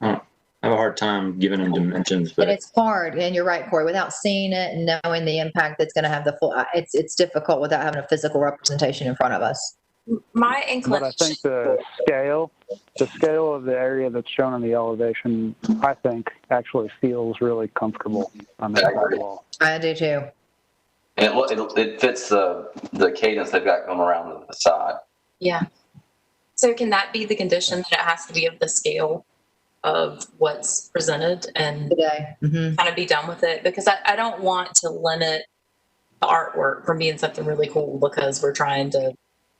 have a hard time giving them dimensions, but it's hard. And you're right, Corey, without seeing it and knowing the impact that's going to have the full, it's difficult without having a physical representation in front of us. My But I inclination. think the scale of the area that's shown on the elevation, I think actually feels really comfortable on that wall. I do too. And it fits the cadence they've got going around the facade. Yeah. So can that be the condition, that it has to be of the scale of what's presented and Today. Mm-hmm. kind of be done with it? Because I don't want to limit the artwork from being something really cool because we're trying to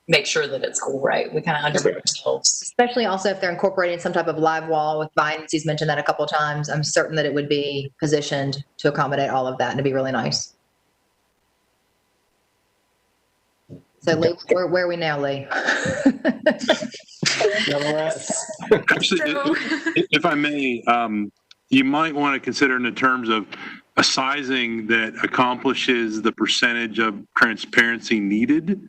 make sure that it's cool, right? We kind of understand ourselves. Especially also if they're incorporating some type of live wall with vines. He's mentioned that a couple of times. I'm certain that it would be positioned to accommodate all of that and to be really nice. So Lee, where are we now, Lee? Actually, if I may, you might want to consider in the terms of a sizing that accomplishes the percentage of transparency needed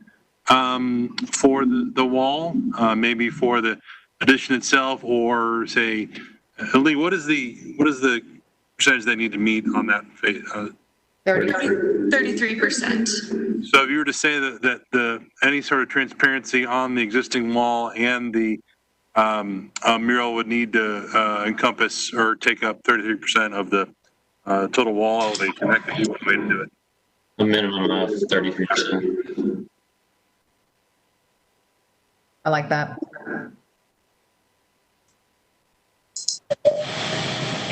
for the wall, maybe for the addition itself, or say, Lee, what is the percentage they need to meet on that? 33%. So if you were to say that any sort of transparency on the existing wall and the mural would need to encompass or take up 33% of the total wall elevation, that could be one way to do it. a minimum of 33%. I like that.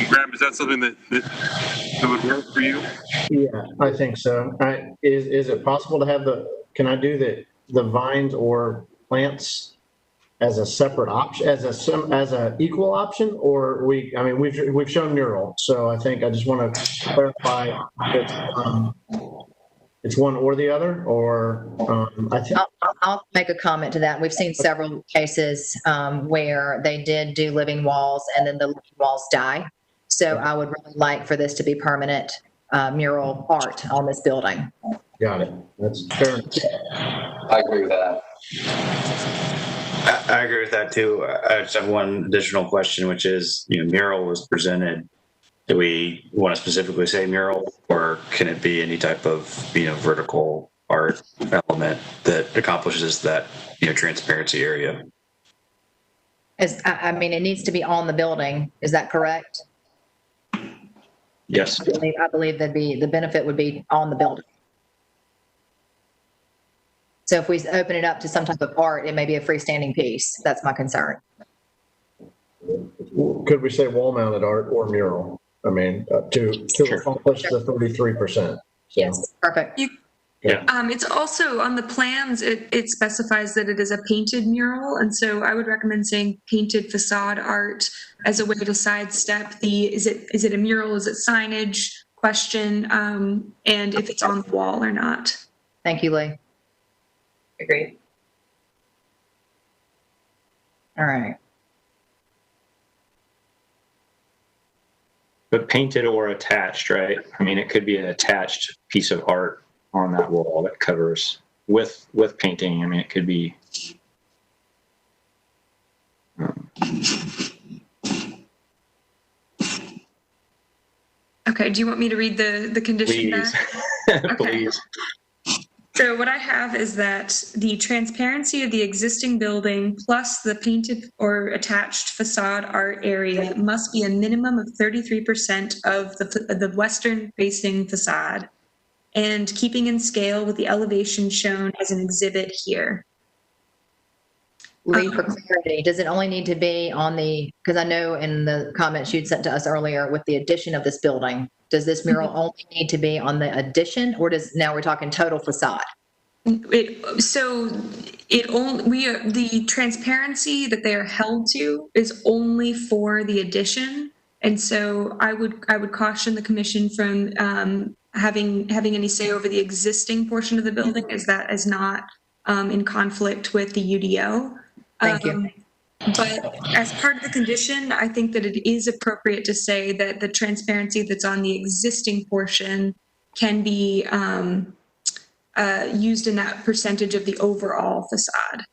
Graham, is that something that would work for you? Yeah, I think so. Is it possible to have can I do the vines or plants as a separate option, as a equal option, or we've shown mural, so I think I just want to clarify if it's one or the other, or I think. I'll make a comment to that. We've seen several cases where they did do living walls and then the living walls die. So I would really like for this to be permanent mural art on this building. Got it. That's fair. I agree with that. I agree with that too. I just have one additional question, which is, mural was presented. Do we want to specifically say mural, or can it be any type of, vertical art element that accomplishes that, transparency area? It needs to be on the building. Is that correct? Yes. I believe the benefit would be on the building. So if we open it up to some type of art, it may be a freestanding piece. That's my concern. Could we say wall-mounted art or mural? To Sure. accomplish the 33%. So. Yes, perfect. Yeah. It's also on the plans, it specifies that it is a painted mural. And so I would recommend saying painted facade art as a way to sidestep is it a mural? Is it signage question? And if it's on the wall or not. Thank you, Lee. Agreed. All right. But painted or attached, right? It could be an attached piece of art on that wall that covers with painting. It could be. Okay. Do you want me to read the condition Please. back? Okay. Please. So what I have is that the transparency of the existing building plus the painted or attached facade art area must be a minimum of 33% of the western facing facade, and keeping in scale with the elevation shown as an exhibit here. Lee, for clarity, does it only need to be on because I know in the comments you'd sent to us earlier with the addition of this building, does this mural only need to be on the addition, or now we're talking total facade? The transparency that they are held to is only for the addition. And so I would caution the commission from having any say over the existing portion of the building, as that is not in conflict with the UDO. Thank you. But as part of the condition, I think that it is appropriate to say that the transparency that's on the existing portion can be used in that percentage of the overall facade.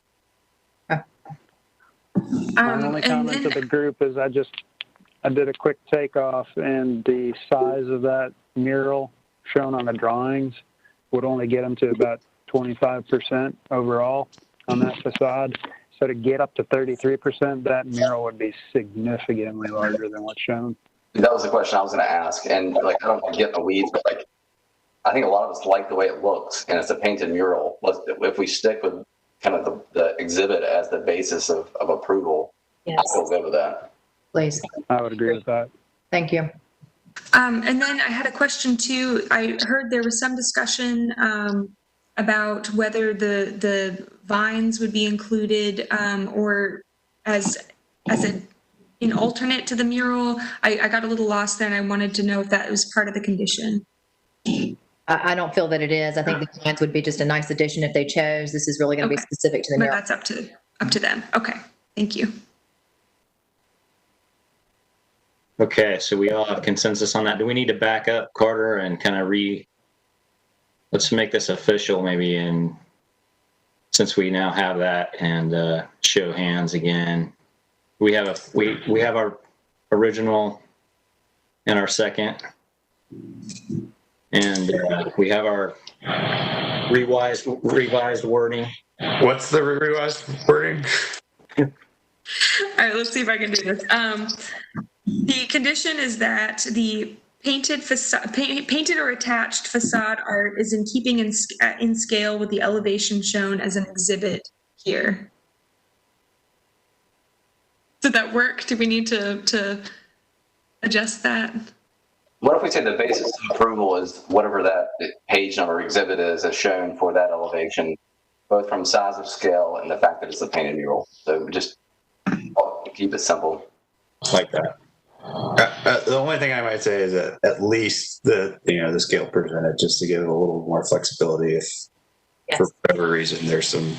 My only comment to the group is I did a quick takeoff, and the size of that mural shown on the drawings would only get them to about 25% overall on that facade. So to get up to 33%, that mural would be significantly larger than what's shown. That was the question I was going to ask. And I don't want to get in the weeds, but I think a lot of us like the way it looks, and it's a painted mural. If we stick with kind of the exhibit as the basis of approval, Yes. I feel good with that. Please. I would agree with that. Thank you. And then I had a question too. I heard there was some discussion about whether the vines would be included or as an alternate to the mural. I got a little lost there, and I wanted to know if that was part of the condition. I don't feel that it is. I think the vines would be just a nice addition if they chose. This is really going to be specific to the But mural. that's up to them. Okay, thank you. Okay, so we all have consensus on that. Do we need to back up, Carter, and kind of let's make this official maybe, and since we now have that, and show hands again. We have our original and our second, and we have our revised wording. What's the revised wording? All right, let's see if I can do this. The condition is that the painted or attached facade art is in keeping in scale with the elevation shown as an exhibit here. Did that work? Do we need to adjust that? What if we say the basis of approval is whatever that page number exhibit is as shown for that elevation, both from size of scale and the fact that it's a painted mural? So just keep it simple. Like that. The only thing I might say is that at least the scale presented, just to give it a little more flexibility if for whatever reason there's some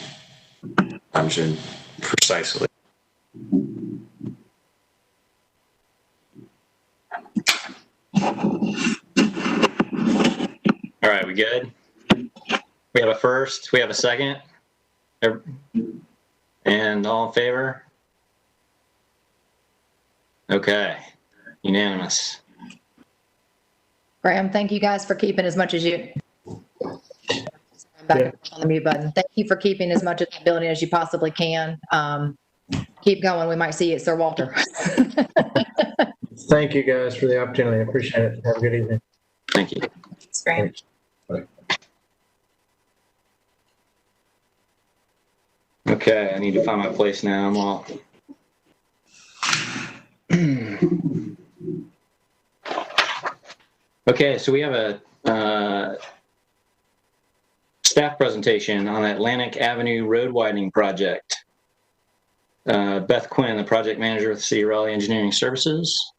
confusion precisely. All right, we good? We have a first, we have a second, and all in favor? Okay, unanimous. Graham, thank you guys for keeping as much as you. Back on the mute button. Thank you for keeping as much of the building as you possibly can. Keep going. We might see you at Sir Walter. Thank you guys for the opportunity. I appreciate it. Have a good evening. Thank you. Thanks, Graham. Okay, I need to find my place now. I'm all. Okay, so we have a staff presentation on the Atlantic Avenue Road Widening Project. Beth Quinn, the project manager with the City of Raleigh Engineering Services,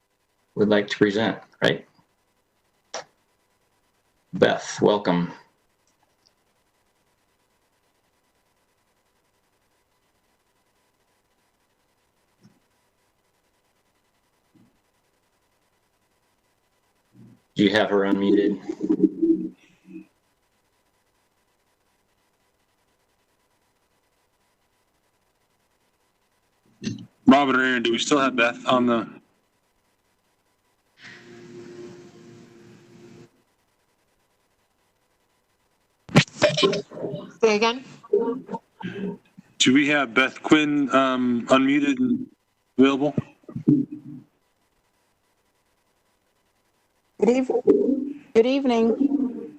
would like to present, right? Beth, welcome. Do you have her unmuted? Robin or Aaron, do we still have Beth on the? Say again? Do we have Beth Quinn unmuted and available? Good evening.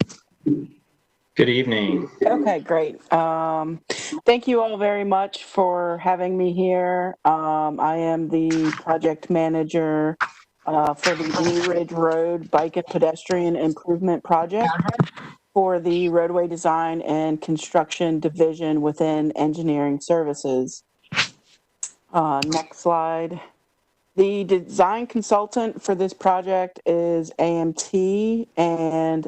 Good evening. Okay, great. Thank you all very much for having me here. I am the project manager for the Blue Ridge Road Bike and Pedestrian Improvement Project for the Roadway Design and Construction Division within Engineering Services. Next slide. The design consultant for this project is AMT, and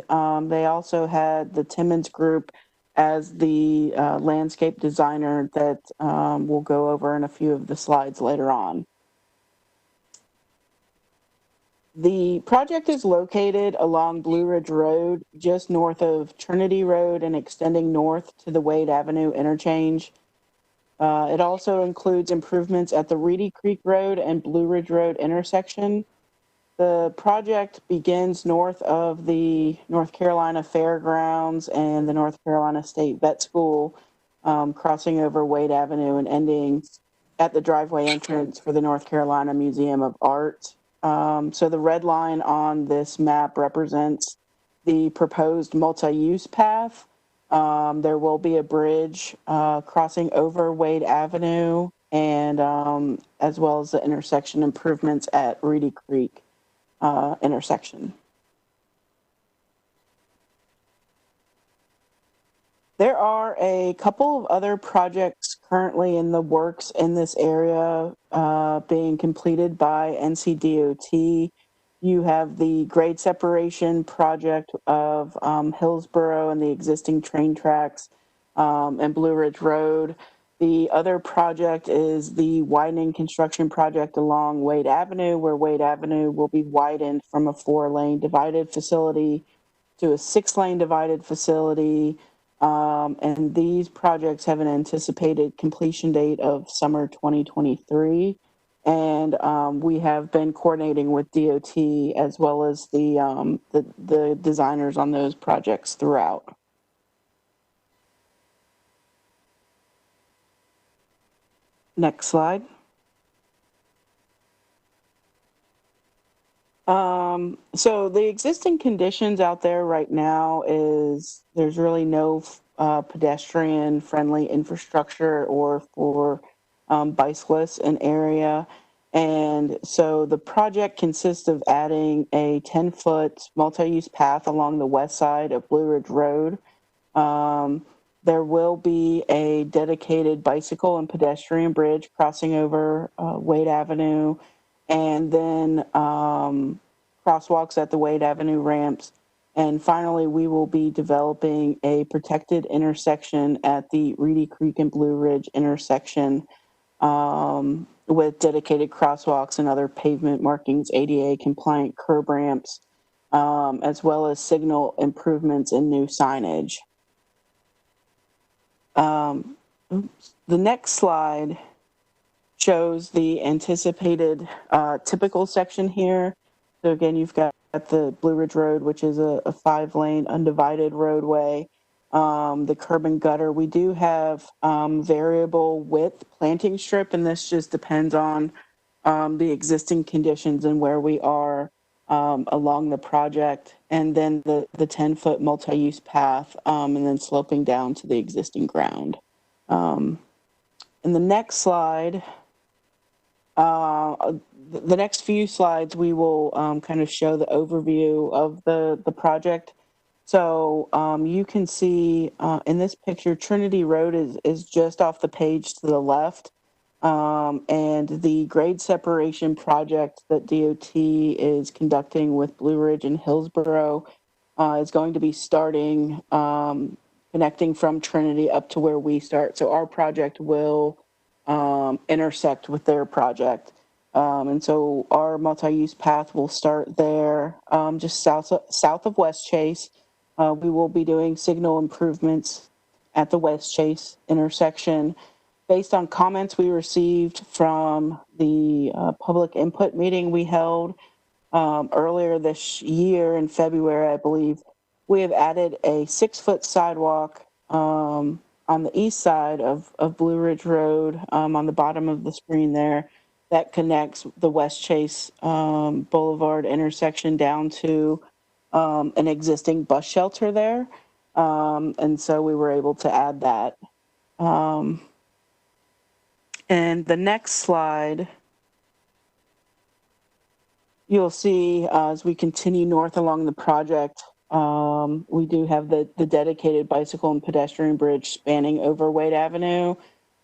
they also had the Timmons Group as the landscape designer that we'll go over in a few of the slides later on. The project is located along Blue Ridge Road, just north of Trinity Road and extending north to the Wade Avenue interchange. It also includes improvements at the Reedy Creek Road and Blue Ridge Road intersection. The project begins north of the North Carolina Fairgrounds and the North Carolina State Vet School, crossing over Wade Avenue and ending at the driveway entrance for the North Carolina Museum of Art. So the red line on this map represents the proposed multi-use path. There will be a bridge crossing over Wade Avenue and as well as the intersection improvements at Reedy Creek intersection. There are a couple of other projects currently in the works in this area being completed by NCDOT. You have the grade separation project of Hillsborough and the existing train tracks and Blue Ridge Road. The other project is the widening construction project along Wade Avenue, where Wade Avenue will be widened from a 4-lane divided facility to a 6-lane divided facility. And these projects have an anticipated completion date of summer 2023. And we have been coordinating with DOT as well as the designers on those projects throughout. Next slide. So the existing conditions out there right now is there's really no pedestrian friendly infrastructure or for bicyclists in area. And so the project consists of adding a 10-foot multi-use path along the west side of Blue Ridge Road. There will be a dedicated bicycle and pedestrian bridge crossing over Wade Avenue, and then crosswalks at the Wade Avenue ramps. And finally, we will be developing a protected intersection at the Reedy Creek and Blue Ridge intersection with dedicated crosswalks and other pavement markings, ADA compliant curb ramps, as well as signal improvements and new signage. The next slide shows the anticipated typical section here. So again, you've got the Blue Ridge Road, which is a 5-lane undivided roadway. The curb and gutter. We do have variable width planting strip, and this just depends on the existing conditions and where we are along the project. And then the 10-foot multi-use path, and then sloping down to the existing ground. In the next slide, the next few slides, we will kind of show the overview of the project. So you can see in this picture, Trinity Road is just off the page to the left. And the grade separation project that DOT is conducting with Blue Ridge and Hillsborough is going to be starting connecting from Trinity up to where we start. So our project will intersect with their project. And so our multi-use path will start there, just south of West Chase. We will be doing signal improvements at the West Chase intersection. Based on comments we received from the public input meeting we held earlier this year in February, I believe, we have added a 6-foot sidewalk on the east side of Blue Ridge Road on the bottom of the screen there that connects the West Chase Boulevard intersection down to an existing bus shelter there. And so we were able to add that. And the next slide, you'll see as we continue north along the project, we do have the dedicated bicycle and pedestrian bridge spanning over Wade Avenue.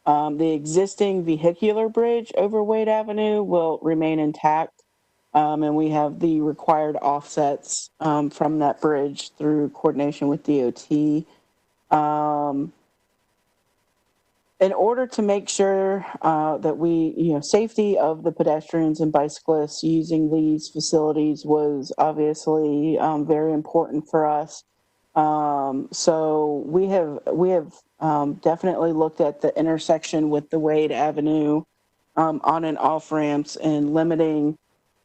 The existing vehicular bridge over Wade Avenue will remain intact. And we have the required offsets from that bridge through coordination with DOT. In order to make sure that safety of the pedestrians and bicyclists using these facilities was obviously very important for us. So we have definitely looked at the intersection with the Wade Avenue on and off ramps and limiting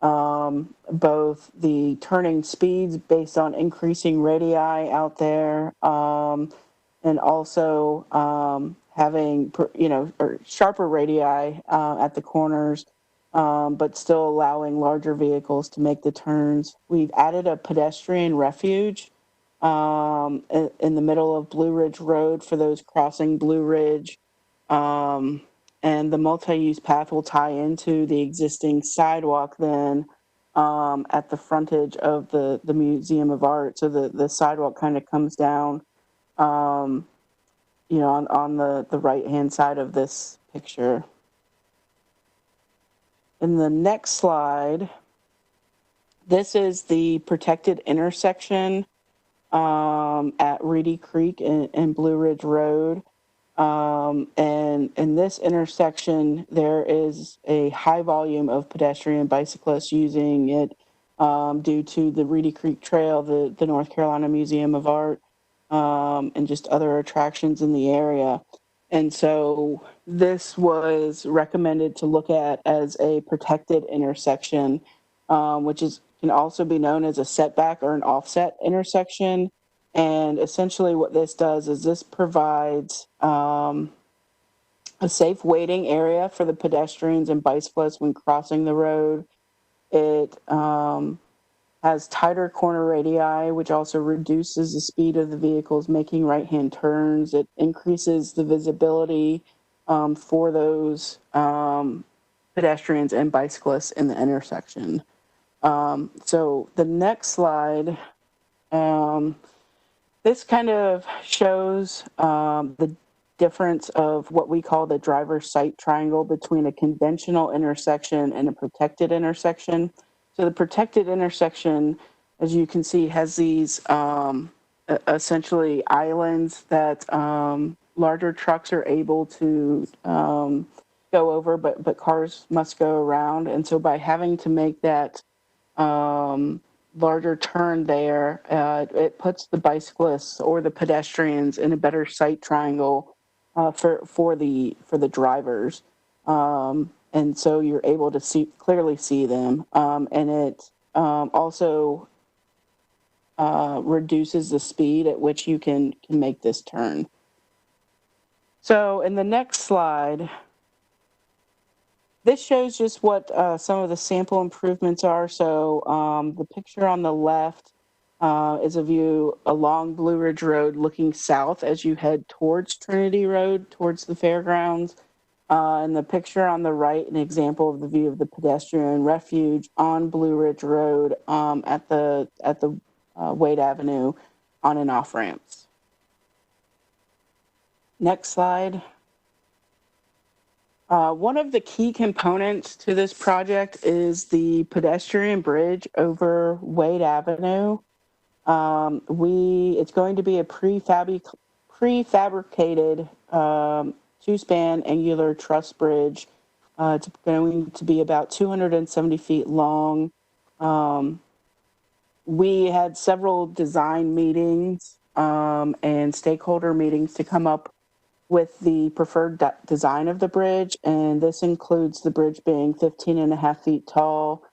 both the turning speeds based on increasing radii out there, and also having, or sharper radii at the corners, but still allowing larger vehicles to make the turns. We've added a pedestrian refuge in the middle of Blue Ridge Road for those crossing Blue Ridge. And the multi-use path will tie into the existing sidewalk then at the frontage of the Museum of Art. So the sidewalk kind of comes down on the right-hand side of this picture. In the next slide, this is the protected intersection at Reedy Creek and Blue Ridge Road. And in this intersection, there is a high volume of pedestrian and bicyclists using it due to the Reedy Creek Trail, the North Carolina Museum of Art, and just other attractions in the area. And so this was recommended to look at as a protected intersection, which can also be known as a setback or an offset intersection. And essentially what this does is this provides a safe waiting area for the pedestrians and bicyclists when crossing the road. It has tighter corner radii, which also reduces the speed of the vehicles making right-hand turns. It increases the visibility for those pedestrians and bicyclists in the intersection. So the next slide, this kind of shows the difference of what we call the driver's sight triangle between a conventional intersection and a protected intersection. So the protected intersection, as you can see, has these essentially islands that larger trucks are able to go over, but cars must go around. And so by having to make that larger turn there, it puts the bicyclists or the pedestrians in a better sight triangle for the drivers, and so you're able to clearly see them, and it also reduces the speed at which you can make this turn. So in the next slide, this shows just what some of the sample improvements are. So the picture on the left is a view along Blue Ridge Road looking south as you head towards Trinity Road, towards the fairgrounds. And the picture on the right, an example of the view of the pedestrian refuge on Blue Ridge Road at the Wade Avenue on and off ramps. Next slide. One of the key components to this project is the pedestrian bridge over Wade Avenue. It's going to be a prefabricated two-span angular truss bridge. It's going to be about 270 feet long. We had several design meetings and stakeholder meetings to come up with the preferred design of the bridge, and this includes the bridge being 15.5 feet tall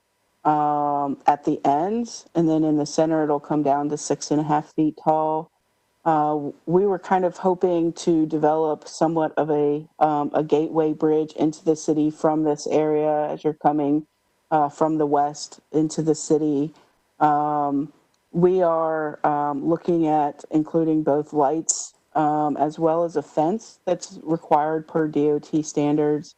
at the ends, and then in the center it'll come down to 6.5 feet tall. We were kind of hoping to develop somewhat of a gateway bridge into the city from this area as you're coming from the west into the city. We are looking at including both lights as well as a fence that's required per DOT standards.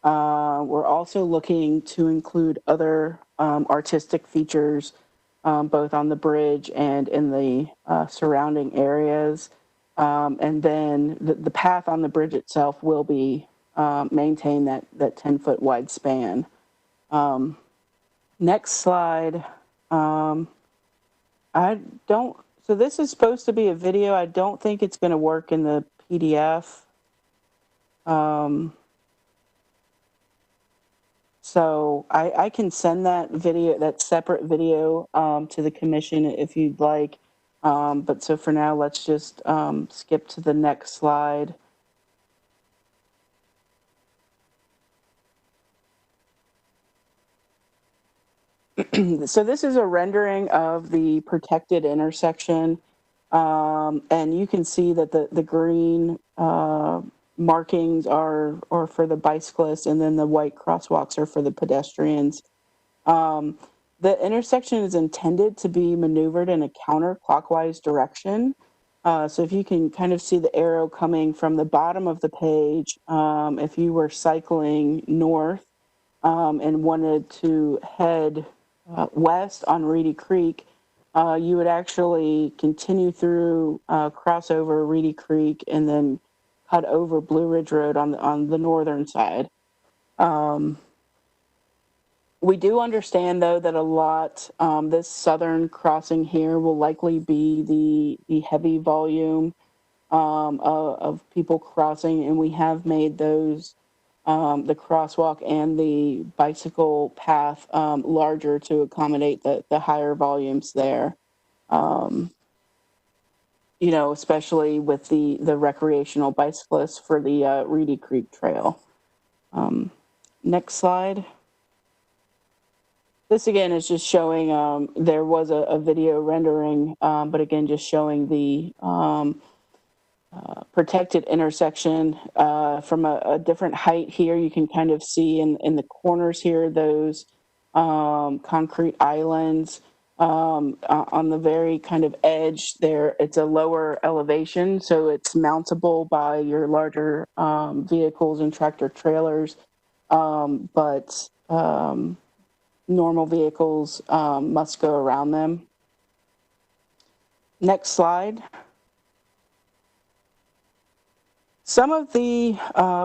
We're also looking to include other artistic features both on the bridge and in the surrounding areas. And then the path on the bridge itself will be maintain that 10-foot wide span. Next slide. So this is supposed to be a video. I don't think it's going to work in the PDF. So I can send that video, that separate video, to the commission if you'd like. But so for now, let's just skip to the next slide. So this is a rendering of the protected intersection. And you can see that the green markings are for the bicyclists, and then the white crosswalks are for the pedestrians. The intersection is intended to be maneuvered in a counterclockwise direction. So if you can kind of see the arrow coming from the bottom of the page, if you were cycling north and wanted to head west on Reedy Creek, you would actually continue through, cross over Reedy Creek, and then cut over Blue Ridge Road on the northern side. We do understand, though, that a lot, this southern crossing here will likely be the heavy volume of people crossing, and we have made those, the crosswalk and the bicycle path larger to accommodate the higher volumes there. You know, especially with the recreational bicyclists for the Reedy Creek Trail. Next slide. This again is just showing, there was a video rendering, but again, just showing the protected intersection from a different height here. You can kind of see in the corners here, those concrete islands. On the very kind of edge there, it's a lower elevation, so it's mountable by your larger vehicles and tractor trailers. but normal vehicles must go around them. Next slide. Some of the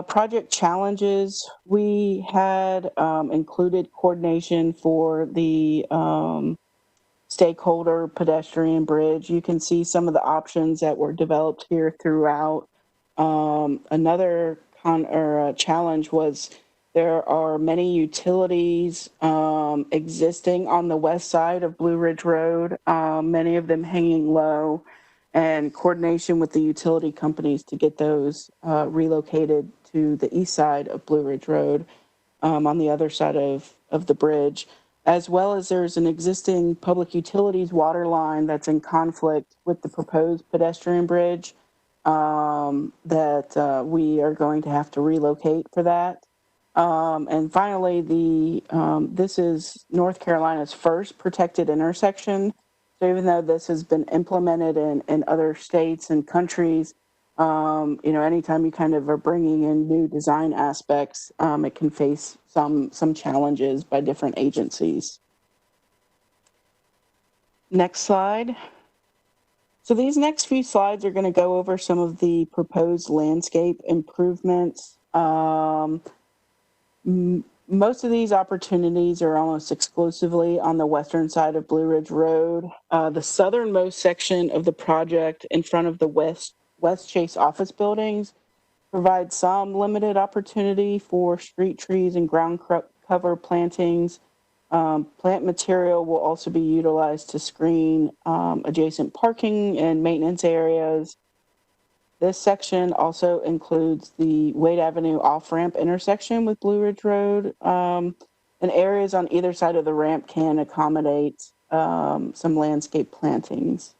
project challenges we had included coordination for the stakeholder pedestrian bridge. You can see some of the options that were developed here throughout. Another challenge was there are many utilities existing on the west side of Blue Ridge Road, many of them hanging low, and coordination with the utility companies to get those relocated to the east side of Blue Ridge Road on the other side of the bridge, as well as there's an existing public utilities water line that's in conflict with the proposed pedestrian bridge that we are going to have to relocate for that. And finally, this is North Carolina's first protected intersection. So even though this has been implemented in other states and countries, anytime you kind of are bringing in new design aspects, it can face some challenges by different agencies. Next slide. So these next few slides are going to go over some of the proposed landscape improvements. Most of these opportunities are almost exclusively on the western side of Blue Ridge Road. The southernmost section of the project in front of the West Chase office buildings provides some limited opportunity for street trees and ground cover plantings. Plant material will also be utilized to screen adjacent parking and maintenance areas. This section also includes the Wade Avenue off-ramp intersection with Blue Ridge Road, and areas on either side of the ramp can accommodate some landscape plantings.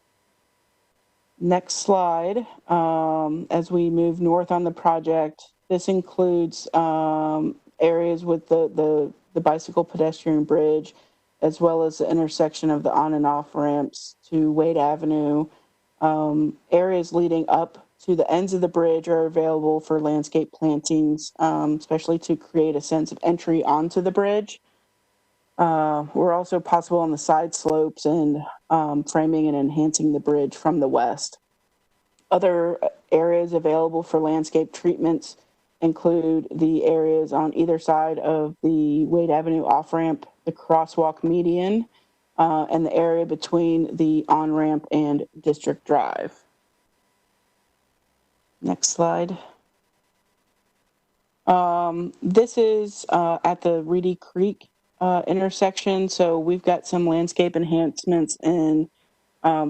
Next slide. As we move north on the project, this includes areas with the bicycle pedestrian bridge, as well as the intersection of the on and off ramps to Wade Avenue. Areas leading up to the ends of the bridge are available for landscape plantings, especially to create a sense of entry onto the bridge. We're also possible on the side slopes and framing and enhancing the bridge from the west. Other areas available for landscape treatments include the areas on either side of the Wade Avenue off-ramp, the crosswalk median, and the area between the on-ramp and District Drive. Next slide. This is at the Reedy Creek intersection. So we've got some landscape enhancements and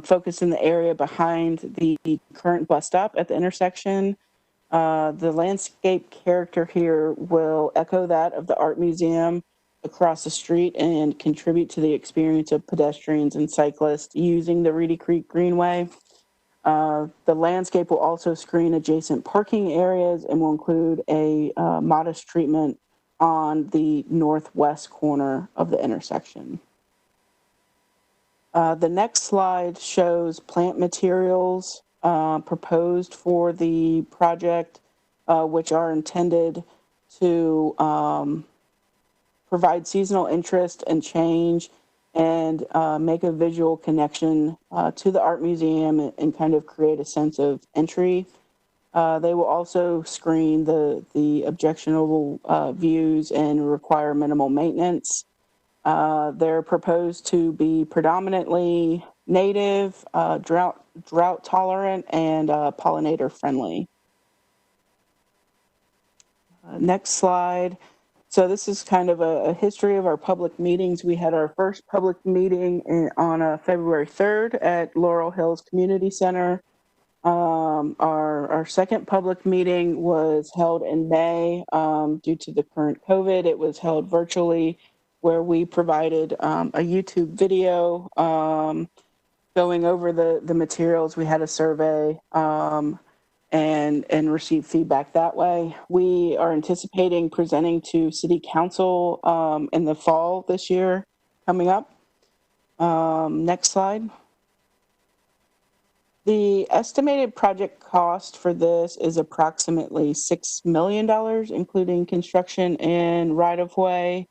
focus in the area behind the current bus stop at the intersection. The landscape character here will echo that of the art museum across the street and contribute to the experience of pedestrians and cyclists using the Reedy Creek Greenway. The landscape will also screen adjacent parking areas and will include a modest treatment on the northwest corner of the intersection. The next slide shows plant materials proposed for the project, which are intended to provide seasonal interest and change and make a visual connection to the art museum and kind of create a sense of entry. They will also screen the objectionable views and require minimal maintenance. They're proposed to be predominantly native, drought tolerant, and pollinator friendly. Next slide. So this is kind of a history of our public meetings. We had our first public meeting on February 3rd at Laurel Hills Community Center. Our second public meeting was held in May. Due to the current COVID, it was held virtually, where we provided a YouTube video going over the materials. We had a survey and receive feedback that way. We are anticipating presenting to City Council in the fall this year coming up. Next slide. The estimated project cost for this is approximately $6 million, including construction and right-of-way.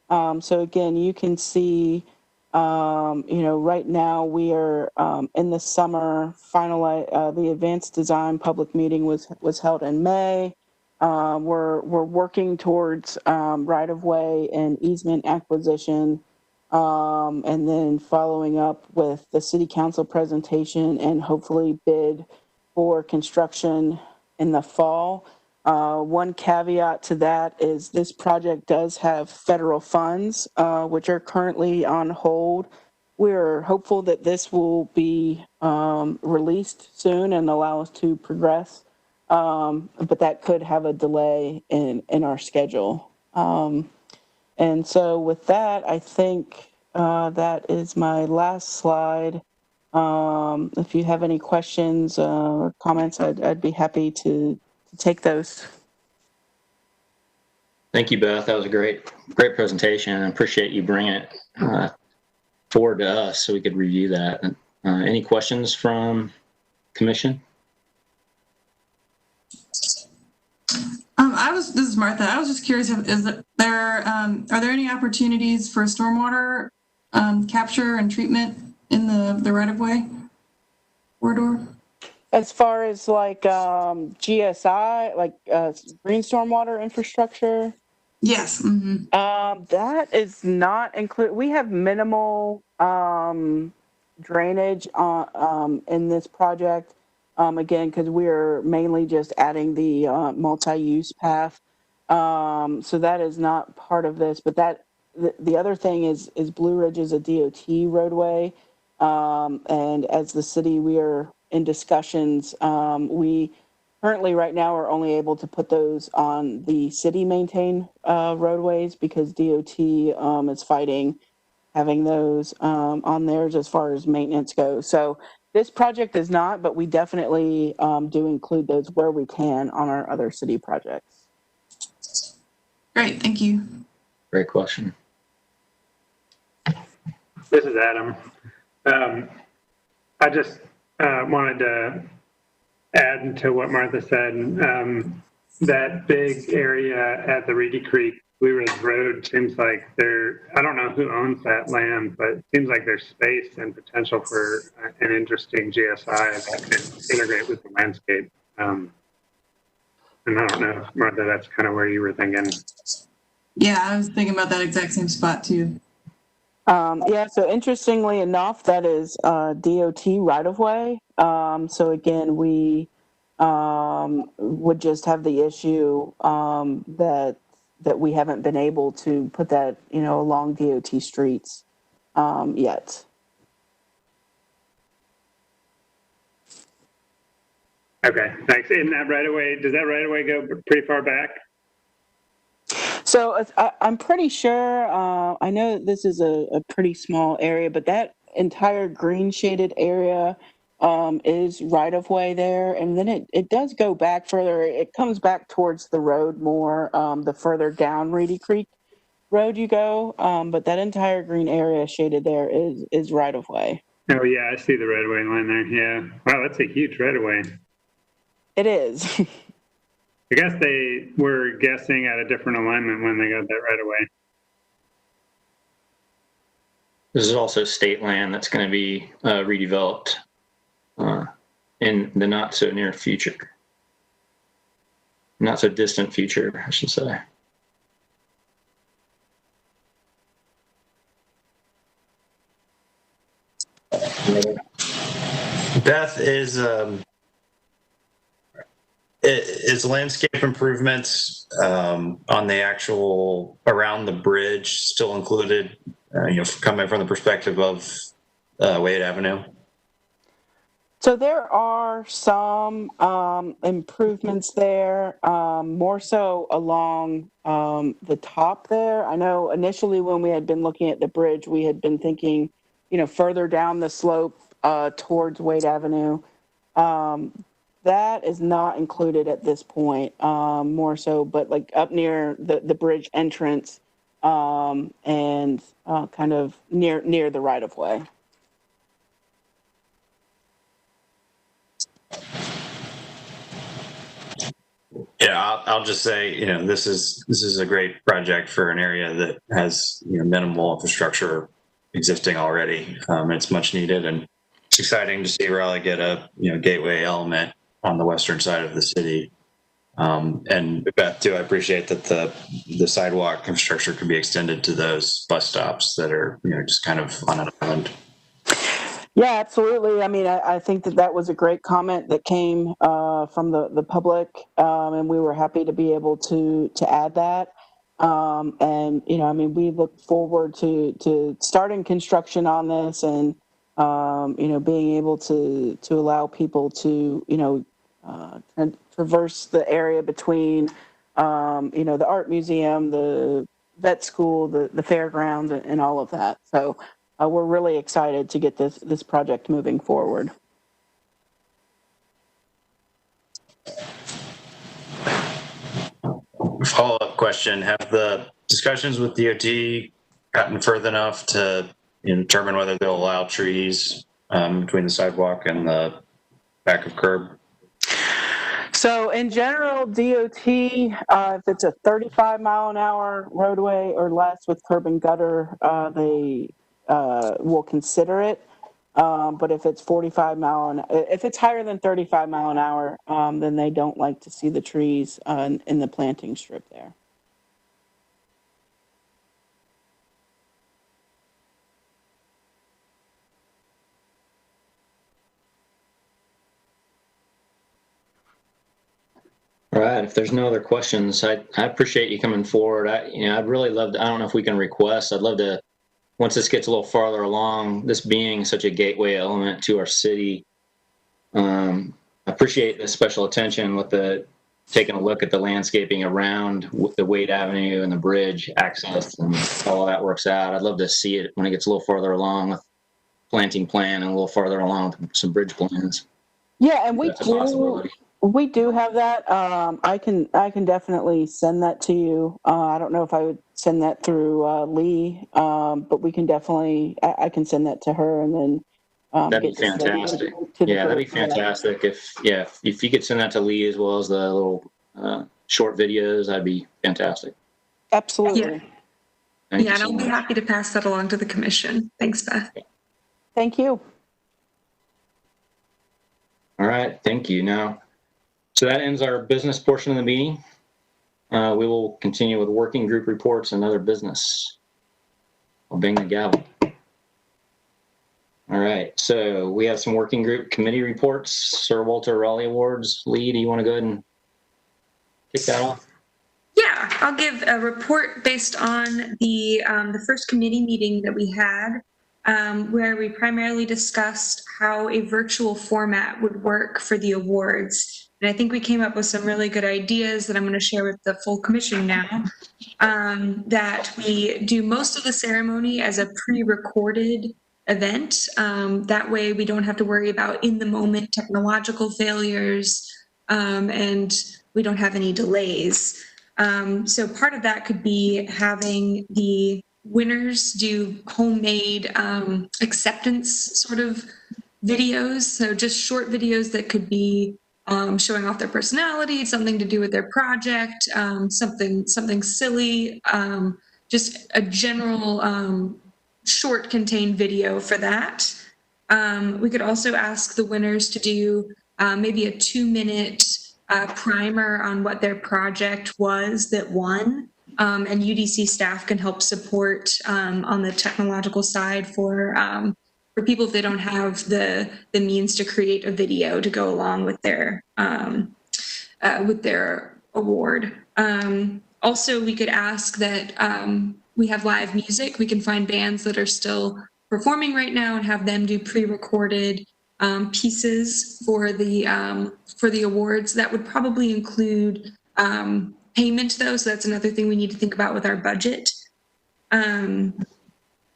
So again, you can see, right now we are in the summer. The advanced design public meeting was held in May. We're working towards right-of-way and easement acquisition. And then following up with the city council presentation and hopefully bid for construction in the fall. One caveat to that is this project does have federal funds, which are currently on hold. We're hopeful that this will be released soon and allow us to progress, but that could have a delay in our schedule. And so with that, I think that is my last slide. If you have any questions or comments, I'd be happy to take those. Thank you, Beth. That was a great presentation. I appreciate you bringing it forward to us so we could review that. Any questions from commission? This is Martha. I was just curious, are there any opportunities for stormwater capture and treatment in the right-of-way corridor? As far as like GSI, like green stormwater infrastructure? Yes. Mm-hmm. That is not included. We have minimal drainage in this project. Again, because we're mainly just adding the multi-use path. So that is not part of this, but the other thing is Blue Ridge is a DOT roadway. And as the city, we are in discussions. We currently right now are only able to put those on the city maintained roadways because DOT is fighting having those on theirs as far as maintenance goes. So this project is not, but we definitely do include those where we can on our other city projects. Great, thank you. Great question. This is Adam. I just wanted to add to what Martha said. That big area at the Reedy Creek, Blue Ridge Road seems like I don't know who owns that land, but it seems like there's space and potential for an interesting GSI that could integrate with the landscape. And I don't know, Martha, that's kind of where you were thinking. Yeah, I was thinking about that exact same spot too. Yeah, so interestingly enough, that is DOT right-of-way. So again, we would just have the issue that we haven't been able to put that, along DOT streets yet. Okay, thanks. In that right-of-way, does that right-of-way go pretty far back? So I'm pretty sure, I know this is a pretty small area, but that entire green shaded area is right of way there. And then it does go back further. It comes back towards the road more, the further down Reedy Creek Road you go. But that entire green area shaded there is right of way. Oh yeah, I see the right of way line there. Yeah. Wow, that's a huge right of way. It is. I guess they were guessing at a different alignment when they got that right away. This is also state land that's going to be redeveloped in the not so near future. Not so distant future, I should say. Beth, is landscape improvements on the actual around the bridge still included? Coming from the perspective of Wade Avenue. So there are some improvements there, more so along the top there. I know initially when we had been looking at the bridge, we had been thinking, further down the slope towards Wade Avenue. That is not included at this point, more so, but like up near the bridge entrance and kind of near the right of way. Yeah, I'll just say, this is a great project for an area that has minimal infrastructure existing already. It's much needed, and it's exciting to see Raleigh get a gateway element on the western side of the city. And Beth too, I appreciate that the sidewalk infrastructure can be extended to those bus stops that are just kind of on an island. Yeah, absolutely. I mean, I think that was a great comment that came from the public, and we were happy to be able to add that. And I mean, we look forward to starting construction on this, and being able to allow people to traverse the area between the art museum, the vet school, the fairgrounds, and all of that. So. We're really excited to get this project moving forward. Follow-up question: have the discussions with DOT gotten further enough to determine whether they'll allow trees between the sidewalk and the back of curb? So in general, DOT, if it's a 35-mile-an-hour roadway or less with curb and gutter, they will consider it. But if it's 45-mile if it's higher than 35-mile-an-hour, then they don't like to see the trees in the planting strip there. All right. If there's no other questions, I appreciate you coming forward. I'd really love to, I don't know if we can request, I'd love to, once this gets a little farther along, this being such a gateway element to our city, I appreciate the special attention with taking a look at the landscaping around the Wade Avenue and the bridge access and how all that works out. I'd love to see it when it gets a little farther along with planting plan and a little farther along with some bridge plans. Yeah, and we do have that. I can definitely send that to you. I don't know if I would send that through Lee, but we can definitely. I can send that to her, and then that'd be fantastic. Yeah, that'd be fantastic. If you could send that to Lee as well as the little short videos, that'd be fantastic. Absolutely. Yeah, and I'll be happy to pass that along to the commission. Thanks, Beth. Thank you. All right, thank you. Now, so that ends our business portion of the meeting. We will continue with working group reports and other business. I'll bang the gavel. All right, so we have some working group committee reports. Sir Walter Raleigh Awards. Lee, do you want to go ahead and kick that off? Yeah, I'll give a report based on the first committee meeting that we had, where we primarily discussed how a virtual format would work for the awards. And I think we came up with some really good ideas that I'm going to share with the full commission now, that we do most of the ceremony as a pre-recorded event. That way we don't have to worry about in-the-moment technological failures, and we don't have any delays. So part of that could be having the winners do homemade acceptance sort of videos. So just short videos that could be showing off their personality, something to do with their project, something silly, just a general short contained video for that. We could also ask the winners to do maybe a 2-minute primer on what their project was that won. And UDC staff can help support on the technological side for people if they don't have the means to create a video to go along with their award. Also, we could ask that we have live music. We can find bands that are still performing right now and have them do pre-recorded pieces for the awards. That would probably include payment, though, so that's another thing we need to think about with our budget.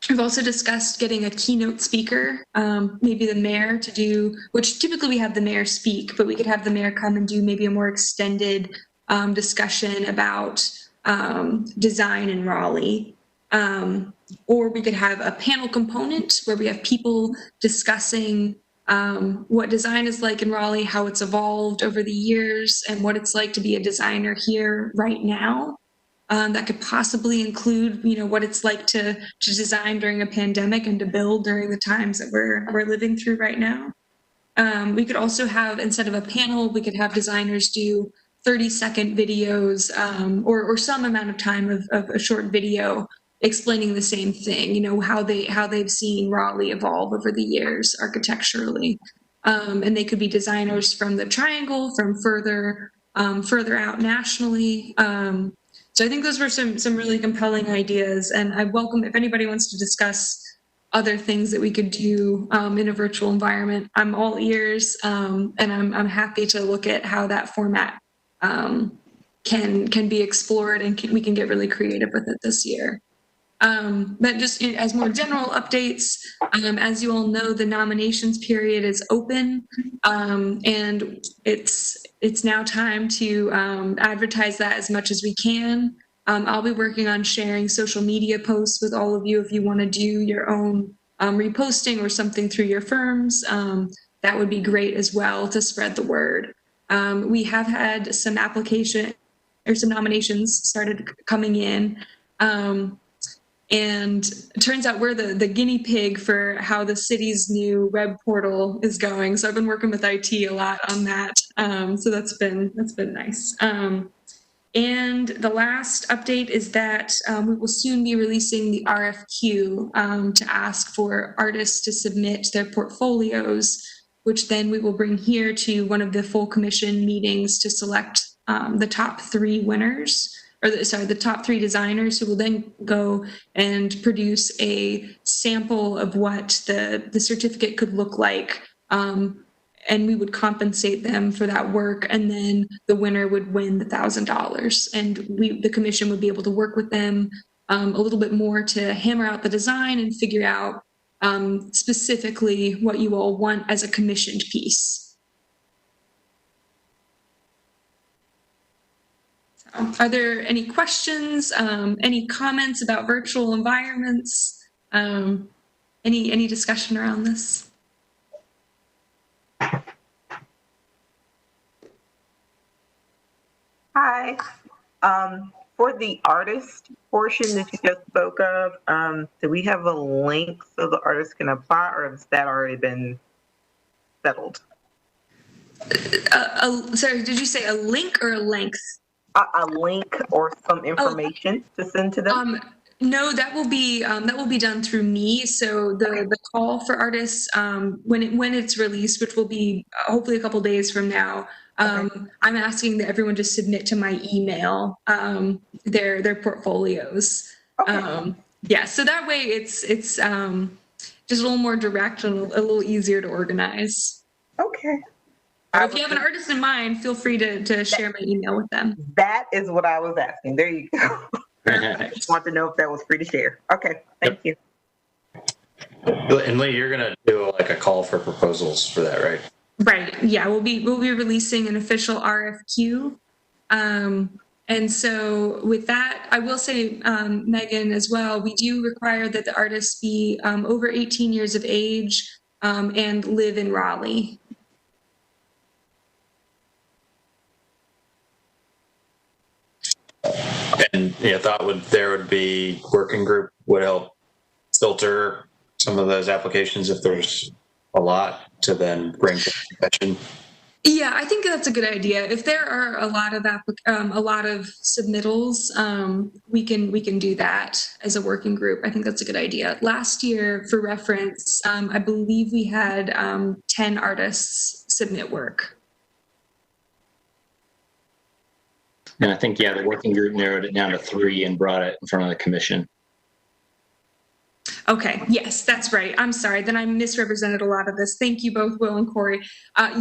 We've also discussed getting a keynote speaker, maybe the mayor to do, which typically we have the mayor speak, but we could have the mayor come and do maybe a more extended discussion about design in Raleigh. Or we could have a panel component where we have people discussing what design is like in Raleigh, how it's evolved over the years, and what it's like to be a designer here right now. That could possibly include, what it's like to design during a pandemic and to build during the times that we're living through right now. We could also have, instead of a panel, we could have designers do 30-second videos or some amount of time of a short video explaining the same thing, how they've seen Raleigh evolve over the years architecturally. And they could be designers from the Triangle, from further out nationally. So I think those were some really compelling ideas, and I welcome if anybody wants to discuss other things that we could do in a virtual environment. I'm all ears, and I'm happy to look at how that format can be explored, and we can get really creative with it this year. But just as more general updates, as you all know, the nominations period is open, and it's now time to advertise that as much as we can. I'll be working on sharing social media posts with all of you if you want to do your own reposting or something through your firms. That would be great as well to spread the word. We have had some nominations started coming in. And it turns out we're the guinea pig for how the city's new web portal is going. So I've been working with IT a lot on that. So that's been nice. And the last update is that we will soon be releasing the RFQ to ask for artists to submit their portfolios, which then we will bring here to one of the full commission meetings to select the top 3 winners. The top 3 designers, who will then go and produce a sample of what the certificate could look like. And we would compensate them for that work. And then the winner would win the $1,000. And the commission would be able to work with them a little bit more to hammer out the design and figure out specifically what you all want as a commissioned piece. Are there any questions, any comments about virtual environments? Any discussion around this? Hi. For the artist portion that you just spoke of, do we have a link so the artist can apply, or has that already been settled? Sorry, did you say a link or a length? A link or some information to send to them? No, that will be done through me. So the call for artists, when it's released, which will be hopefully a couple days from now, I'm asking that everyone just submit to my email their portfolios. Okay. Yeah, so that way it's just a little more direct and a little easier to organize. Okay. If you have an artist in mind, feel free to share my email with them. That is what I was asking. There you go. I just want to know if that was free to share. Okay, thank you. And Lee, you're gonna do like a call for proposals for that, right? Right. Yeah, we'll be releasing an official RFQ. And so with that, I will say, Megan, as well, we do require that the artists be over 18 years of age and live in Raleigh. And thought there would be working group would help filter some of those applications if there's a lot to then bring to the convention. Yeah, I think that's a good idea. If there are a lot of submittals, we can do that as a working group. I think that's a good idea. Last year, for reference, I believe we had 10 artists submit work. And I think, the working group narrowed it down to 3 and brought it in front of the commission. Okay, yes, that's right. I'm sorry, then I misrepresented a lot of this. Thank you both, Will and Corey.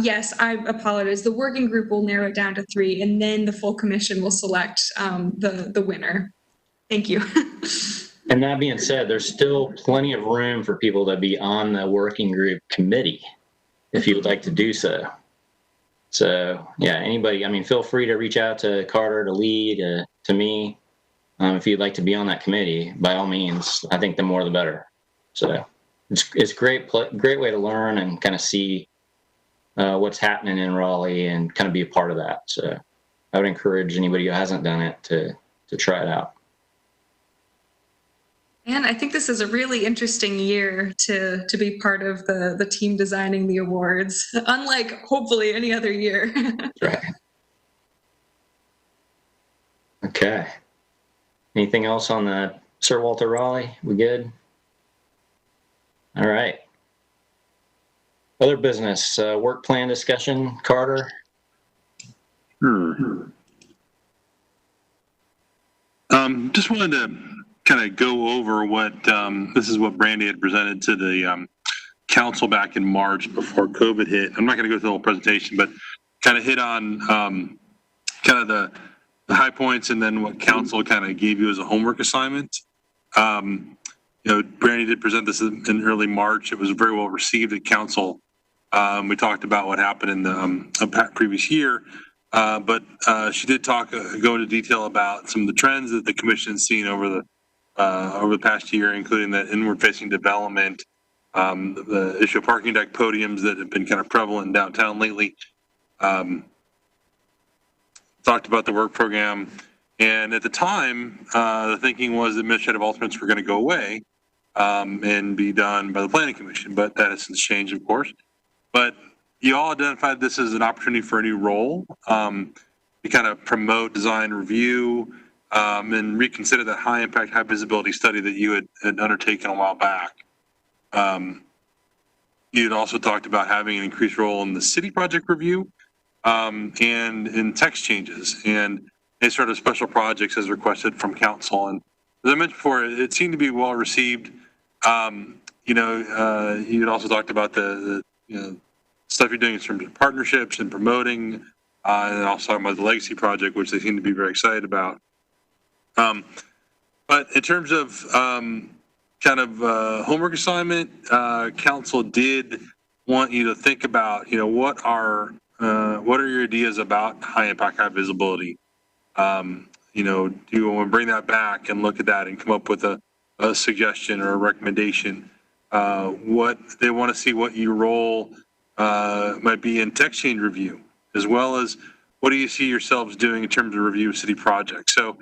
Yes, I apologize. The working group will narrow it down to 3, and then the full commission will select the winner. Thank you. And that being said, there's still plenty of room for people to be on the working group committee if you would like to do so. So, anybody, feel free to reach out to Carter, to Lee, to me. If you'd like to be on that committee, by all means. I think the more the better. So it's great way to learn and kind of see what's happening in Raleigh and kind of be a part of that. So I would encourage anybody who hasn't done it to try it out. And I think this is a really interesting year to be part of the team designing the awards, unlike hopefully any other year. That's right. Okay. Anything else on the Sir Walter Raleigh? We good? All right. Other business, work plan discussion, Carter? Just wanted to kind of go over what, this is what Brandy had presented to the council back in March before COVID hit. I'm not going to go through the whole presentation, but kind of hit on kind of the high points and then what council kind of gave you as a homework assignment. Brandy did present this in early March. It was very well received at council. We talked about what happened in the previous year, but she did go into detail about some of the trends that the commission's seen over the past year, including the inward-facing development, the issue of parking deck podiums that have been kind of prevalent in downtown lately. Talked about the work program, and at the time, the thinking was administrative alternates were going to go away and be done by the planning commission, but that has since changed, of course. But you all identified this as an opportunity for a new role to kind of promote design review and reconsider that high impact, high visibility study that you had undertaken a while back. You had also talked about having an increased role in the city project review and in text changes and any sort of special projects as requested from council. And as I mentioned before, it seemed to be well received. You had also talked about the stuff you're doing in terms of partnerships and promoting, and also talking about the legacy project, which they seem to be very excited about. But in terms of kind of homework assignment, council did want you to think about, what are your ideas about high impact, high visibility? Do you want to bring that back and look at that and come up with a suggestion or a recommendation? What they want to see, what your role might be in text change review, as well as what do you see yourselves doing in terms of review of city projects? So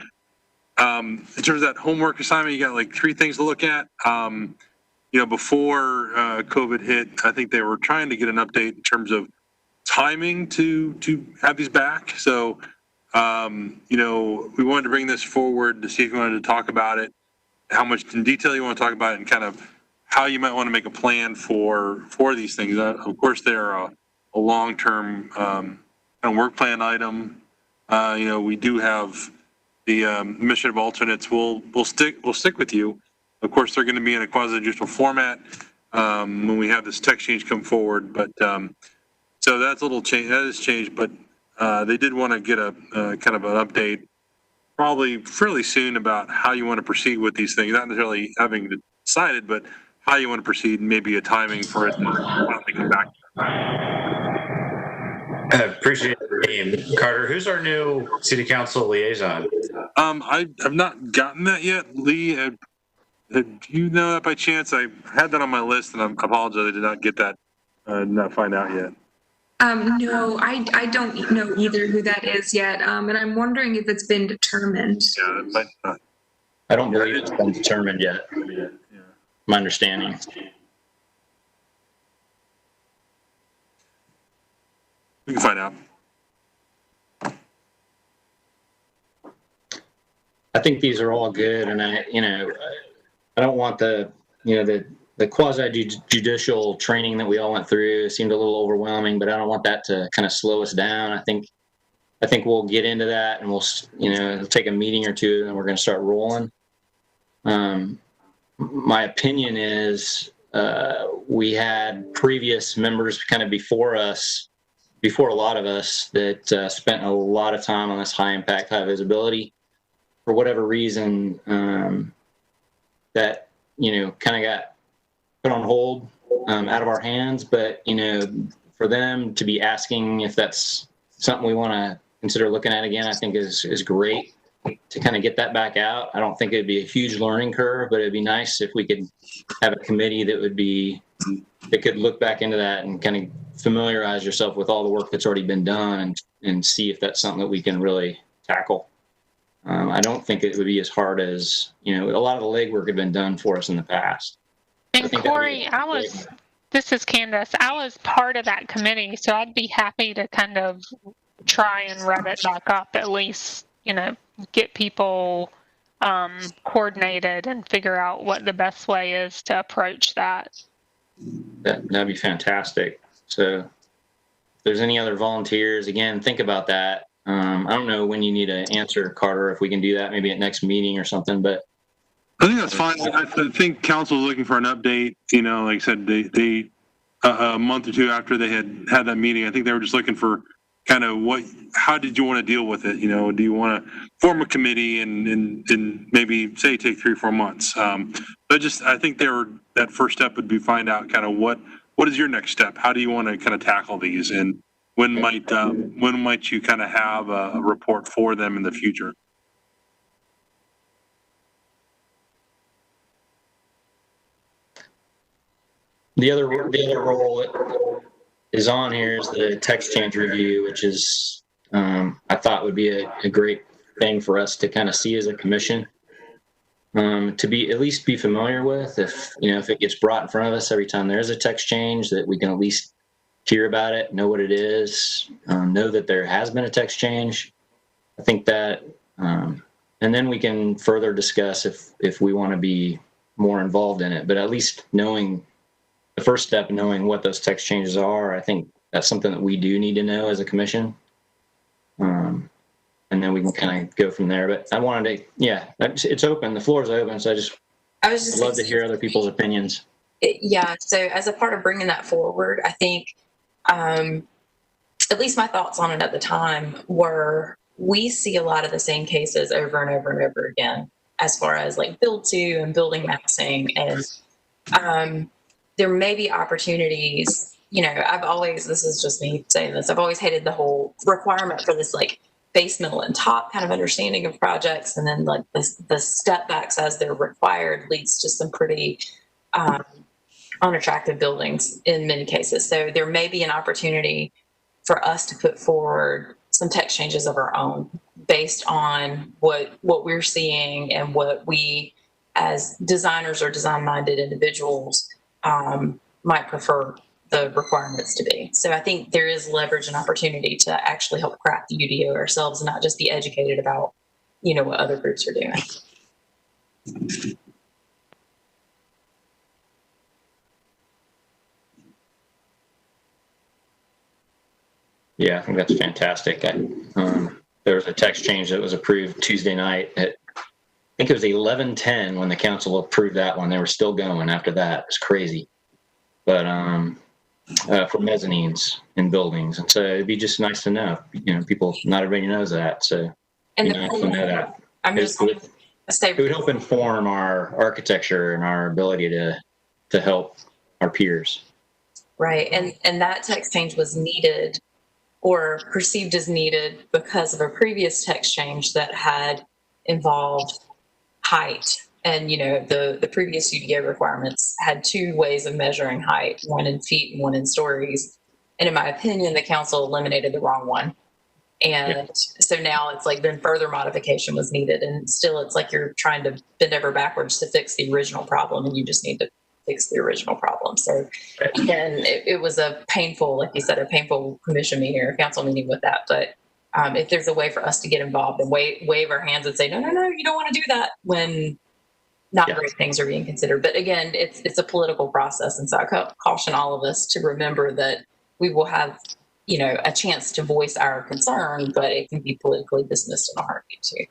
in terms of that homework assignment, you got like 3 things to look at. Before COVID hit, I think they were trying to get an update in terms of timing to have these back. So, we wanted to bring this forward to see if you wanted to talk about it, how much in detail you want to talk about it, and kind of how you might want to make a plan for these things. Of course, they're a long-term kind of work plan item. We do have the administrative alternates will stick with you. Of course, they're going to be in a quasi-judicial format when we have this text change come forward. But so that's a little change. That has changed, but they did want to get a kind of an update, probably fairly soon, about how you want to proceed with these things. Not necessarily having decided, but how you want to proceed, and maybe a timing for it to finally come back. I appreciate the name. Carter, who's our new city council liaison? I've not gotten that yet. Lee, do you know that by chance? I had that on my list, and I apologize, I did not get that, not find out yet. No, I don't know either who that is yet, and I'm wondering if it's been determined. Yeah, it might not. I don't believe it's been determined yet. Yeah. My understanding. We can find out. I think these are all good, and I don't want the quasi-judicial training that we all went through. It seemed a little overwhelming, but I don't want that to kind of slow us down. I think we'll get into that, and we'll it'll take a meeting or two, and we're going to start rolling. My opinion is we had previous members kind of before a lot of us that spent a lot of time on this high impact, high visibility. For whatever reason, that kind of got put on hold, out of our hands. But for them to be asking if that's something we want to consider looking at again, I think is great. to kind of get that back out. I don't think it'd be a huge learning curve, but it'd be nice if we could have a committee that could look back into that and kind of familiarize yourself with all the work that's already been done and see if that's something that we can really tackle. I don't think it would be as hard as, a lot of the legwork had been done for us in the past. And Corey, this is Candace. I was part of that committee, so I'd be happy to kind of try and rev it back up, at least, get people coordinated and figure out what the best way is to approach that. That'd be fantastic. So if there's any other volunteers, again, think about that. I don't know when you need an answer, Carter, if we can do that maybe at next meeting or something, but I think that's fine. I think council is looking for an update. Like I said, they a month or two after they had that meeting, I think they were just looking for kind of how did you want to deal with it? Do you want to form a committee and maybe say take 3 or 4 months? But I think that first step would be find out kind of what is your next step? How do you want to kind of tackle these? And when might you kind of have a report for them in the future? the other role that is on here is the text change review, which is I thought would be a great thing for us to kind of see as a commission, to at least be familiar with. If it gets brought in front of us every time there's a text change, that we can at least hear about it, know what it is, know that there has been a text change. I think that, and then we can further discuss if we want to be more involved in it. But at least knowing the first step, knowing what those text changes are, I think that's something that we do need to know as a commission. And then we can kind of go from there. But I wanted to, it's open. The floor is open. So I was just love to hear other people's opinions. So as a part of bringing that forward, I think at least my thoughts on it at the time were, we see a lot of the same cases over and over and over again, as far as like build to and building massing. And there may be opportunities, this is just me saying this, I've always hated the whole requirement for this like base, middle, and top kind of understanding of projects. And then like the step backs as they're required leads to some pretty unattractive buildings in many cases. So there may be an opportunity for us to put forward some text changes of our own based on what we're seeing and what we as designers or design-minded individuals might prefer the requirements to be. So I think there is leverage and opportunity to actually help craft the UDO ourselves and not just be educated about, what other groups are doing. Yeah, I think that's fantastic. There was a text change that was approved Tuesday night at, I think it was 11:10 when the council approved that one. They were still going after that. It was crazy. But for mezzanines in buildings. And so it'd be just nice to know, people, not everybody knows that. So it'd be nice to know that. It would help inform our architecture and our ability to help our peers. Right. And that text change was needed or perceived as needed because of a previous text change that had involved height. And, the previous UDO requirements had 2 ways of measuring height, one in feet and one in stories. And in my opinion, the council eliminated the wrong one. And so now it's like then further modification was needed. And still it's like you're trying to bend over backwards to fix the original problem, and you just need to fix the original problem. So again, it was a painful, like you said, a painful commission meeting or council meeting with that. But if there's a way for us to get involved and wave our hands and say, no, you don't want to do that when not great things are being considered. But again, it's a political process. And so I caution all of us to remember that we will have, a chance to voice our concern, but it can be politically dismissed in a heartbeat too.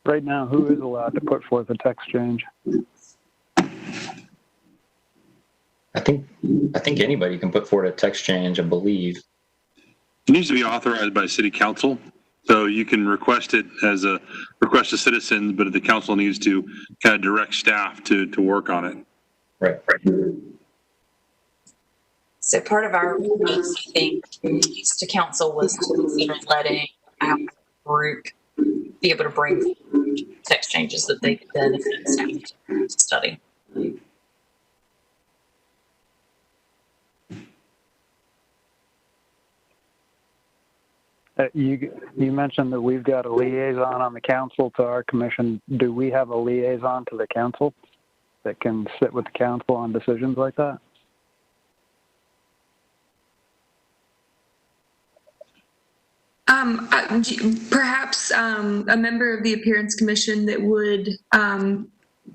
Right now, who is allowed to put forth a text change? I think anybody can put forward a text change, I believe. It needs to be authorized by city council. So you can request it as a request to citizens, but the council needs to kind of direct staff to work on it. Right. So part of our request, I think, to council was to consider letting our group be able to bring text changes that they could then staff to study. You mentioned that we've got a liaison on the council to our commission. Do we have a liaison to the council that can sit with the council on decisions like that? Perhaps a member of the Appearance Commission that would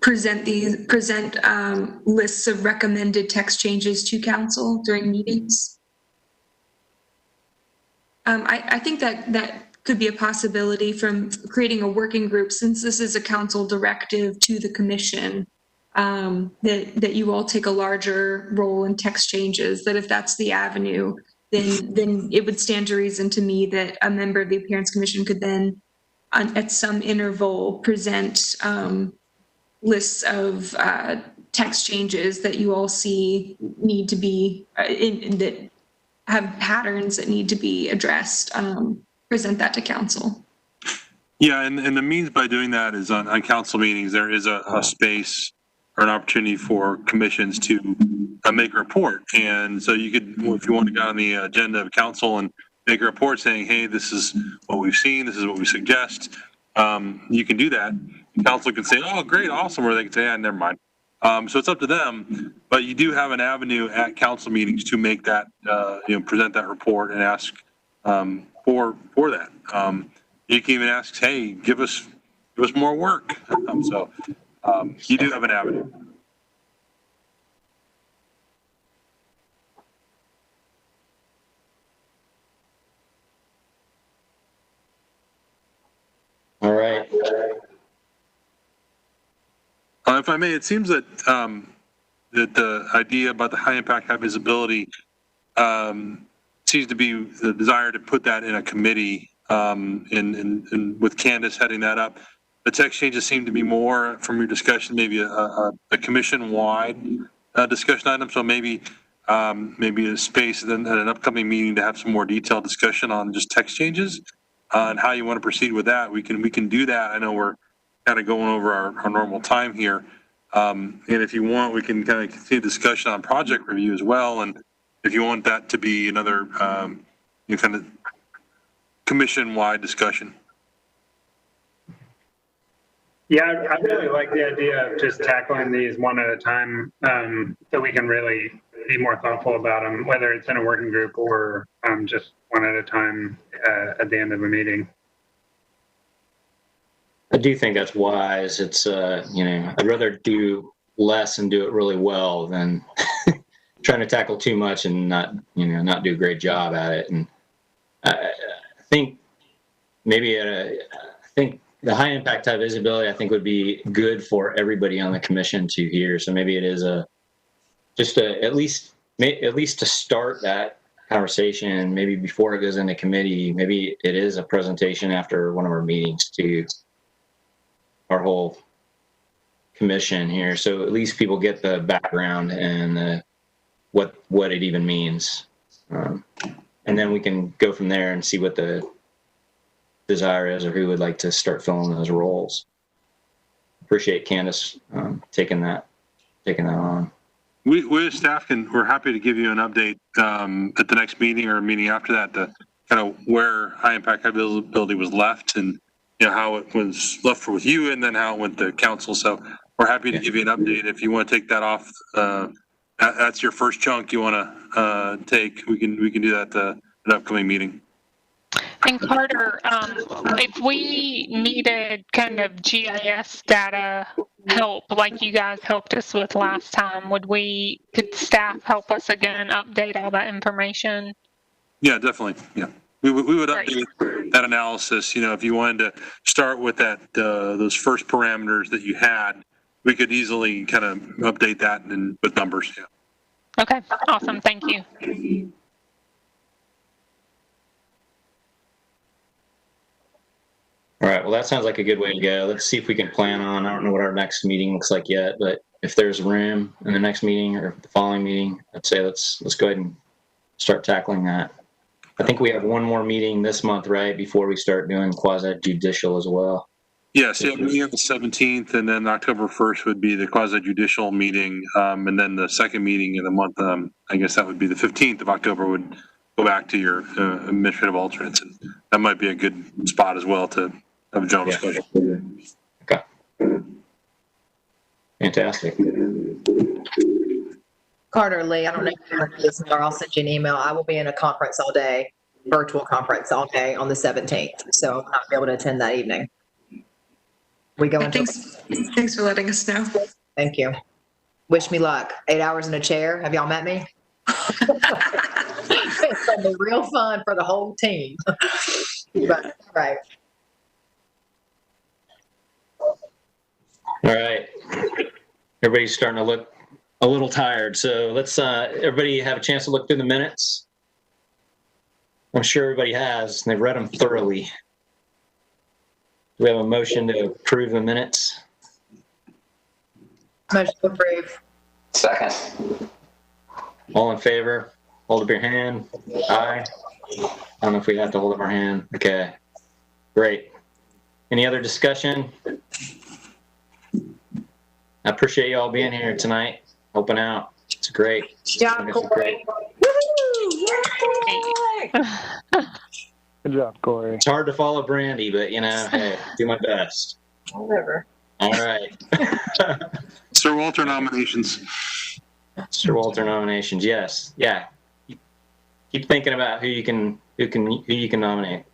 present lists of recommended text changes to council during meetings. I think that could be a possibility from creating a working group, since this is a council directive to the commission, that you all take a larger role in text changes, that if that's the avenue, then it would stand to reason to me that a member of the Appearance Commission could then, at some interval, present lists of text changes that you all see need to be, that have patterns that need to be addressed, present that to council. Yeah, and the means by doing that is on council meetings, there is a space or an opportunity for commissions to make a report. And so you could, if you want to go on the agenda of council and make a report saying, hey, this is what we've seen, this is what we suggest, you can do that. Council can say, oh, great, awesome, or they can say, yeah, never mind. So it's up to them, but you do have an avenue at council meetings to make that, present that report and ask for that. You can even ask, hey, give us more work. You do have an avenue. All right. If I may, it seems that that the idea about the high impact, high visibility seems to be the desire to put that in a committee, and with Candace heading that up. The text changes seem to be more, from your discussion, maybe a commission-wide discussion item. So maybe a space at an upcoming meeting to have some more detailed discussion on just text changes and how you want to proceed with that. We can do that. I know we're kind of going over our normal time here. And if you want, we can kind of continue discussion on project review as well. And if you want that to be another kind of commission-wide discussion. Yeah, I really like the idea of just tackling these one at a time, so we can really be more thoughtful about them, whether it's in a working group or just one at a time at the end of a meeting. I do think that's wise. It's, I'd rather do less and do it really well than trying to tackle too much and not do a great job at it. And I think maybe the high impact, high visibility, I think would be good for everybody on the commission to hear. So maybe it is at least to start that conversation, maybe before it goes into committee, maybe it is a presentation after one of our meetings to our whole commission here. So at least people get the background and what it even means. And then we can go from there and see what the desire is or who would like to start filling those roles. Appreciate Candace taking that on. We as staff we're happy to give you an update at the next meeting or a meeting after that, to kind of where high impact, high visibility was left, and how it was left with you, and then how it went to council. So we're happy to give you an update. If you want to take that off, that's your first chunk you want to take. We can do that at an upcoming meeting. And Carter, if we needed kind of GIS data help like you guys helped us with last time, could staff help us again update all that information? Yeah, definitely. Yeah, we would update that analysis. If you wanted to start with those first parameters that you had, we could easily kind of update that and with numbers. Yeah. Okay, awesome. Thank you. All right, well, that sounds like a good way to go. Let's see if we can plan on, I don't know what our next meeting looks like yet, but if there's room in the next meeting or the following meeting, I'd say let's go ahead and start tackling that. I think we have one more meeting this month, right, before we start doing quasi judicial as well. Yes, yeah, meeting on the 17th, and then October 1st would be the quasi judicial meeting, and then the second meeting in the month, I guess that would be the 15th of October, would go back to your administrative alternates, and that might be a good spot as well to have a general discussion. Okay. Fantastic. Carter, Lee, I don't know if you want to do this, or I'll send you an email. I will be in a conference all day, virtual conference all day on the 17th, so I'll not be able to attend that evening. We go into. Thanks for letting us know. Thank you. Wish me luck. 8 hours in a chair. Have y'all met me? It's going to be real fun for the whole team. But, right. All right. Everybody's starting to look a little tired, so let's everybody have a chance to look through the minutes. I'm sure everybody has, and they've read them thoroughly. Do we have a motion to approve the minutes? Motion to approve. Second. All in favor? Hold up your hand. Aye. I don't know if we have to hold up our hand. Okay. Great. Any other discussion? I appreciate you all being here tonight, helping out. It's great. Good job, Corey. Good job, Corey. It's hard to follow Brandy, but you know, hey, do my best. Whatever. All right. Sir Walter nominations. Sir Walter nominations. Yes. Yeah. Keep thinking about who you can nominate.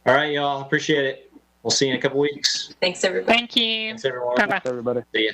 All right, y'all. Appreciate it. We'll see you in a couple weeks. Thanks, everybody. Thank you. Thanks, everyone. Bye-bye. Everybody. See ya.